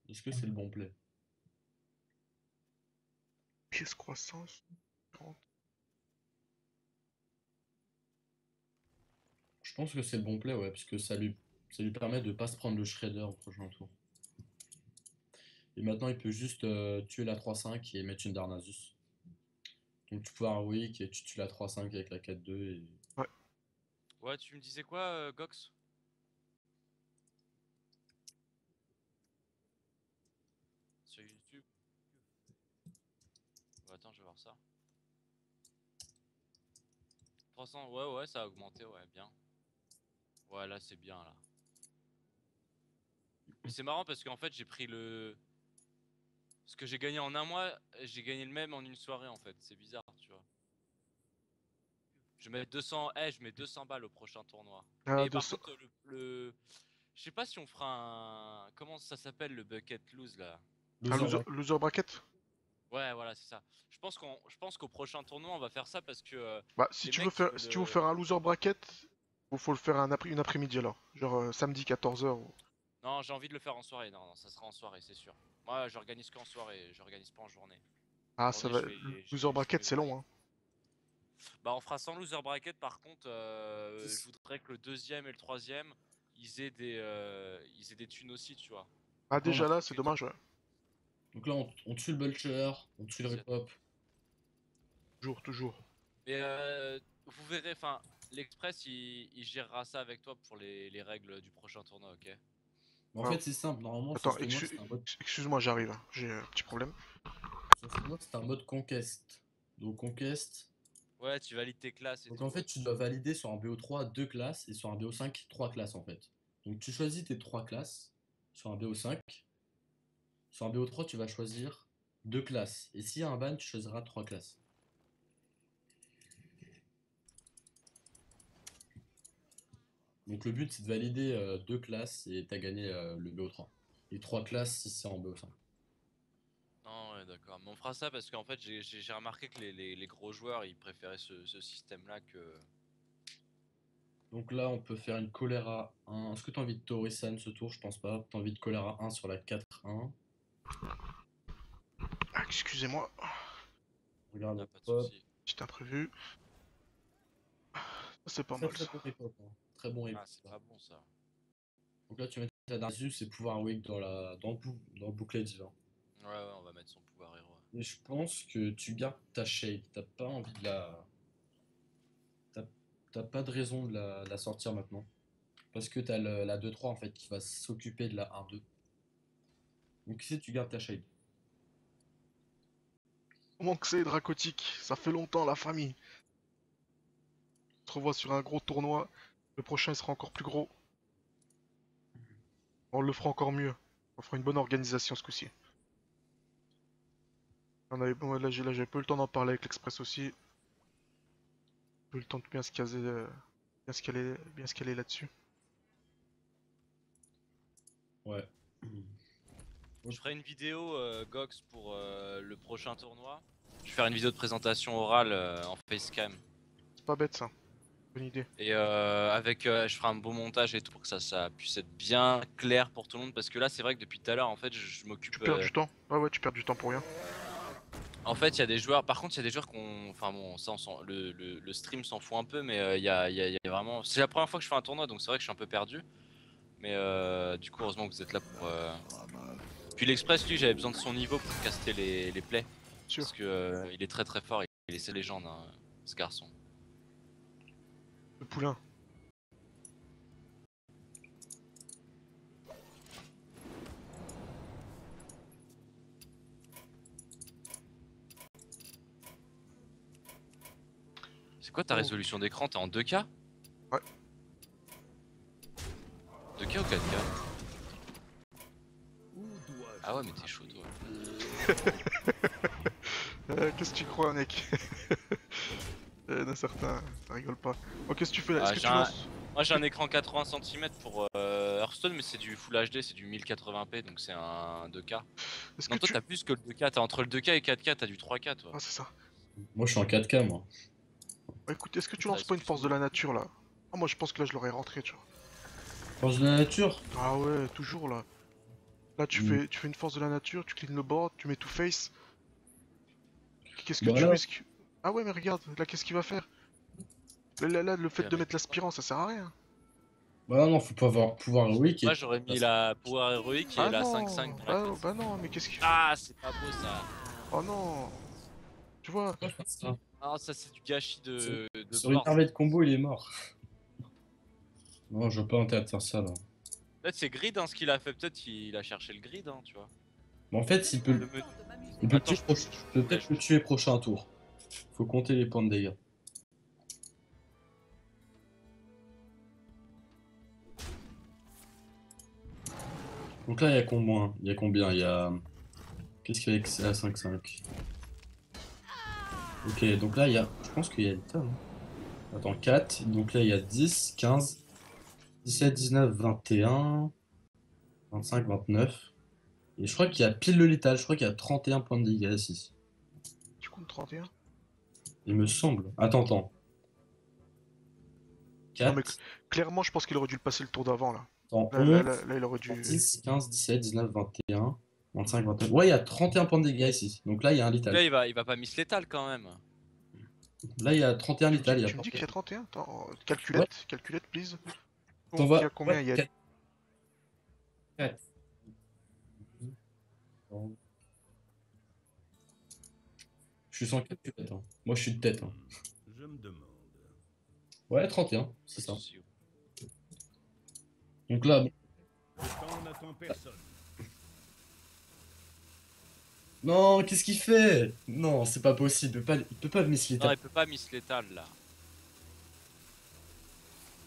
Est-ce que c'est le bon play? Pièce croissance. 40. Je pense que c'est le bon play, ouais, parce que ça lui permet de pas se prendre le shredder au prochain tour. Et maintenant, il peut juste tuer la 3-5 et mettre une Darnasus. Donc tu peux un Weak et tu tues la 3-5 avec la 4-2 et... Ouais, tu me disais quoi, Gox? Sur YouTube? Ouais, attends, je vais voir ça. 300, ouais, ça a augmenté, ouais, bien. Ouais, là, c'est bien, là. Mais c'est marrant parce qu'en fait, j'ai pris le... Ce que j'ai gagné en un mois, j'ai gagné le même en une soirée, en fait. C'est bizarre, tu vois. Je mets 200... je mets 200 balles au prochain tournoi. Ah, Et par 200. contre, je sais pas si on fera un... Comment ça s'appelle, le bucket lose, là? Un Loser loser, bracket. loser bracket? Ouais, voilà, c'est ça. Je pense qu'au prochain tournoi, on va faire ça parce que Bah, si les tu veux mecs qui faire, veulent. si tu veux faire un loser bracket, faut le faire une après-midi alors. Genre samedi 14h. Non, j'ai envie de le faire en soirée. Non, ça sera en soirée, c'est sûr. Moi, j'organise qu'en soirée, j'organise pas en journée. Ah, ça Journée, va. je Loser fais bracket, mes c'est long, valides. hein. Bah, on fera sans loser bracket. Par contre, je voudrais que le deuxième et le troisième, ils aient des thunes aussi, tu vois. Ah, Donc là, on a... déjà là, c'est dommage, ouais. Donc là, on tue le Butcher, on tue le Vas-y, attends. Repop. Toujours, toujours. Mais vous verrez, enfin, l'Express, il gérera ça avec toi pour les règles du prochain tournoi, ok? Mais en Ah, fait, c'est simple. Normalement, sur attends, ce tournoi, c'est un mode... excuse-moi, j'arrive, hein. J'ai un petit problème. sur ce tournoi, c'est un mode Conquest. Donc Conquest... Ouais, tu valides tes classes et Donc en tout. fait, tu dois valider sur un BO3 deux classes et sur un BO5 trois classes en fait. Donc tu choisis tes trois classes sur un BO5. Sur un BO3, tu vas choisir deux classes. Et s'il y a un ban, tu choisiras trois classes. Donc le but, c'est de valider deux classes et t'as gagné le BO3. Et trois classes si c'est en BO5. Non, ouais, d'accord. Mais on fera ça parce qu'en fait, j'ai remarqué que les gros joueurs, ils préféraient ce système-là que... Donc là, on peut faire une choléra 1. Est-ce que tu as envie de Torisan ce tour? Je pense pas. Tu as envie de choléra 1 sur la 4-1. Ah, excusez-moi, Regarde Ah, le pas de pop. soucis. petit imprévu. Ça, c'est pas Très mal très ça. bon repop, hein. Très bon repop. Ah, c'est pas bon, ça. Donc là, tu mets ta Darzus et pouvoir wake dans le bouclet divin. Ouais, on va mettre son pouvoir héros. Et je pense que tu gardes ta shade. T'as pas envie de la. T'as t'as pas de raison de la sortir maintenant. Parce que t'as la 2-3 en fait qui va s'occuper de la 1-2. Donc ici, tu gardes ta shade. Comment que c'est Dracotique? Ça fait longtemps, la famille. On se revoit sur un gros tournoi. Le prochain il sera encore plus gros. On le fera encore mieux. On fera une bonne organisation ce coup-ci. Bon, là, j'ai pas eu le temps d'en parler avec l'Express aussi. Pas eu le temps de bien se caser, bien se caler là-dessus. Ouais. Je ferai une vidéo, Gox, pour le prochain tournoi. Je vais faire une vidéo de présentation orale en facecam. C'est pas bête ça. Bonne idée. Et je ferai un beau montage et tout pour que ça puisse être bien clair pour tout le monde. Parce que là, c'est vrai que depuis tout à l'heure, en fait, je m'occupe... Tu perds du temps. Ouais, tu perds du temps pour rien. En fait, il y a des joueurs. Par contre, il y a des joueurs qu'on. Enfin bon, ça, le stream s'en fout un peu, mais il y a vraiment. C'est la première fois que je fais un tournoi, donc c'est vrai que je suis un peu perdu. Mais du coup, heureusement que vous êtes là pour. Puis l'Express, lui, j'avais besoin de son niveau pour caster les plays. Sûr. Parce que il est très très fort. Il est légende, hein, ce garçon. Le poulain. C'est quoi ta résolution d'écran? T'es en 2K? Ouais. 2K ou 4K? Où dois-je Ah ouais, mais t'es chaud, toi. Qu'est-ce que tu crois, mec? Il y en a certains, ça rigole pas. Oh, qu'est-ce que tu fais là? Ah, Est-ce que tu lances? Moi j'ai un écran 80 cm pour Hearthstone, mais c'est du Full HD, c'est du 1080p, donc c'est un 2K. Est-ce Non, que toi tu... t'as plus que le 2K, t'as entre le 2K et 4K, t'as du 3K toi. Ah, c'est ça. Moi, je suis en 4K, moi. Bah, écoute, est-ce que tu Ah, lances pas une force de excuse-moi. la nature là? Ah, moi je pense que là je l'aurais rentré, tu vois. Force de la nature. Ah ouais, toujours là. Là Mm. tu fais une force de la nature, tu clean le board, tu mets tout face. Qu'est-ce que tu Voilà. risques? Ah ouais, mais regarde, là qu'est-ce qu'il va faire? Là, le fait Et de avec mettre l'aspirant, ça sert à rien. Bah non, faut pas avoir pouvoir héroïque moi et... j'aurais mis la pouvoir héroïque et Ah la non, 5-5 dans la classe. bah non, mais qu'est-ce qu'il... Ah, c'est pas beau ça. Oh non. Tu vois, Ça. Ah, ça c'est du gâchis Sur de sur une board. merveille de combo, il est mort. Non, je veux pas intérêt de faire ça, là. Peut-être c'est grid hein, ce qu'il a fait, peut-être qu'il a cherché le grid, hein, tu vois. Mais en fait, Le menu- il peut Attends, tuer peut peut-être le tuer prochain tour. Faut compter les points de dégâts. Donc là, il y a combien? Il y a combien? Il y a... Qu'est-ce qu'il y a avec à 5-5? Ok, donc là, il y a... Je pense qu'il y a le tas, hein. Attends, 4. Donc là, il y a 10, 15, 17, 19, 21, 25, 29. Et je crois qu'il y a pile le létal. Je crois qu'il y a 31 points de dégâts ici. tu comptes 31. Il me semble. Attends. Non mais 4. clairement, je pense qu'il aurait dû le passer le tour d'avant là. Attends, Là, 11. il aurait dû... 10, 15, 17, 19, 21, 25, 29. Ouais, il y a 31 points de dégâts ici. Donc là, il y a un Donc là létal. il va pas miss létal quand même. Là, il y a 31 létal. Il y a Tu me dis qu'il y a 31? Attends, Ouais. calculette, please. T'en Donc il y vas. a combien? Ouais, Il y a... 4. Je suis sans calculette, hein. Moi, je suis de tête, hein. Je me demande. Ouais, 31, c'est ça. Si- Donc là, Le temps n'attend personne. non, qu'est-ce qu'il fait? Non, c'est pas possible. Il peut pas miss Non, létal. il peut pas miss létal là.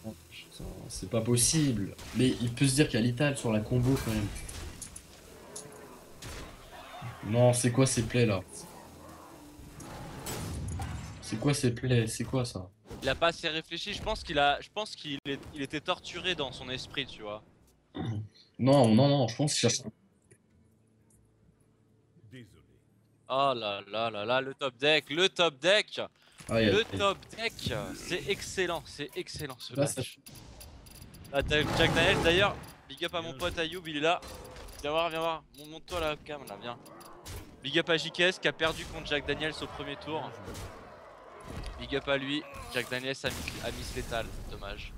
Oh, putain, c'est pas possible. Mais il peut se dire qu'il y a létal sur la combo quand même. Non, c'est quoi ces plays là? C'est quoi ces plays? C'est quoi ça? Il a pas assez réfléchi, je pense il était torturé dans son esprit, tu vois. Non, je pense qu'il cherche. Désolé. Oh là là, le top deck, le top deck, Ah, il y a- le top deck, c'est excellent ce Là, ça- match. Là t'as Jack Daniel d'ailleurs, big up à mon pote Ayoub, il est là. Viens voir, monte-toi là, cam là, viens. Big up à JKS qui a perdu contre Jack Daniels au premier tour. Big up à lui, Jack Daniels a miss létal, dommage.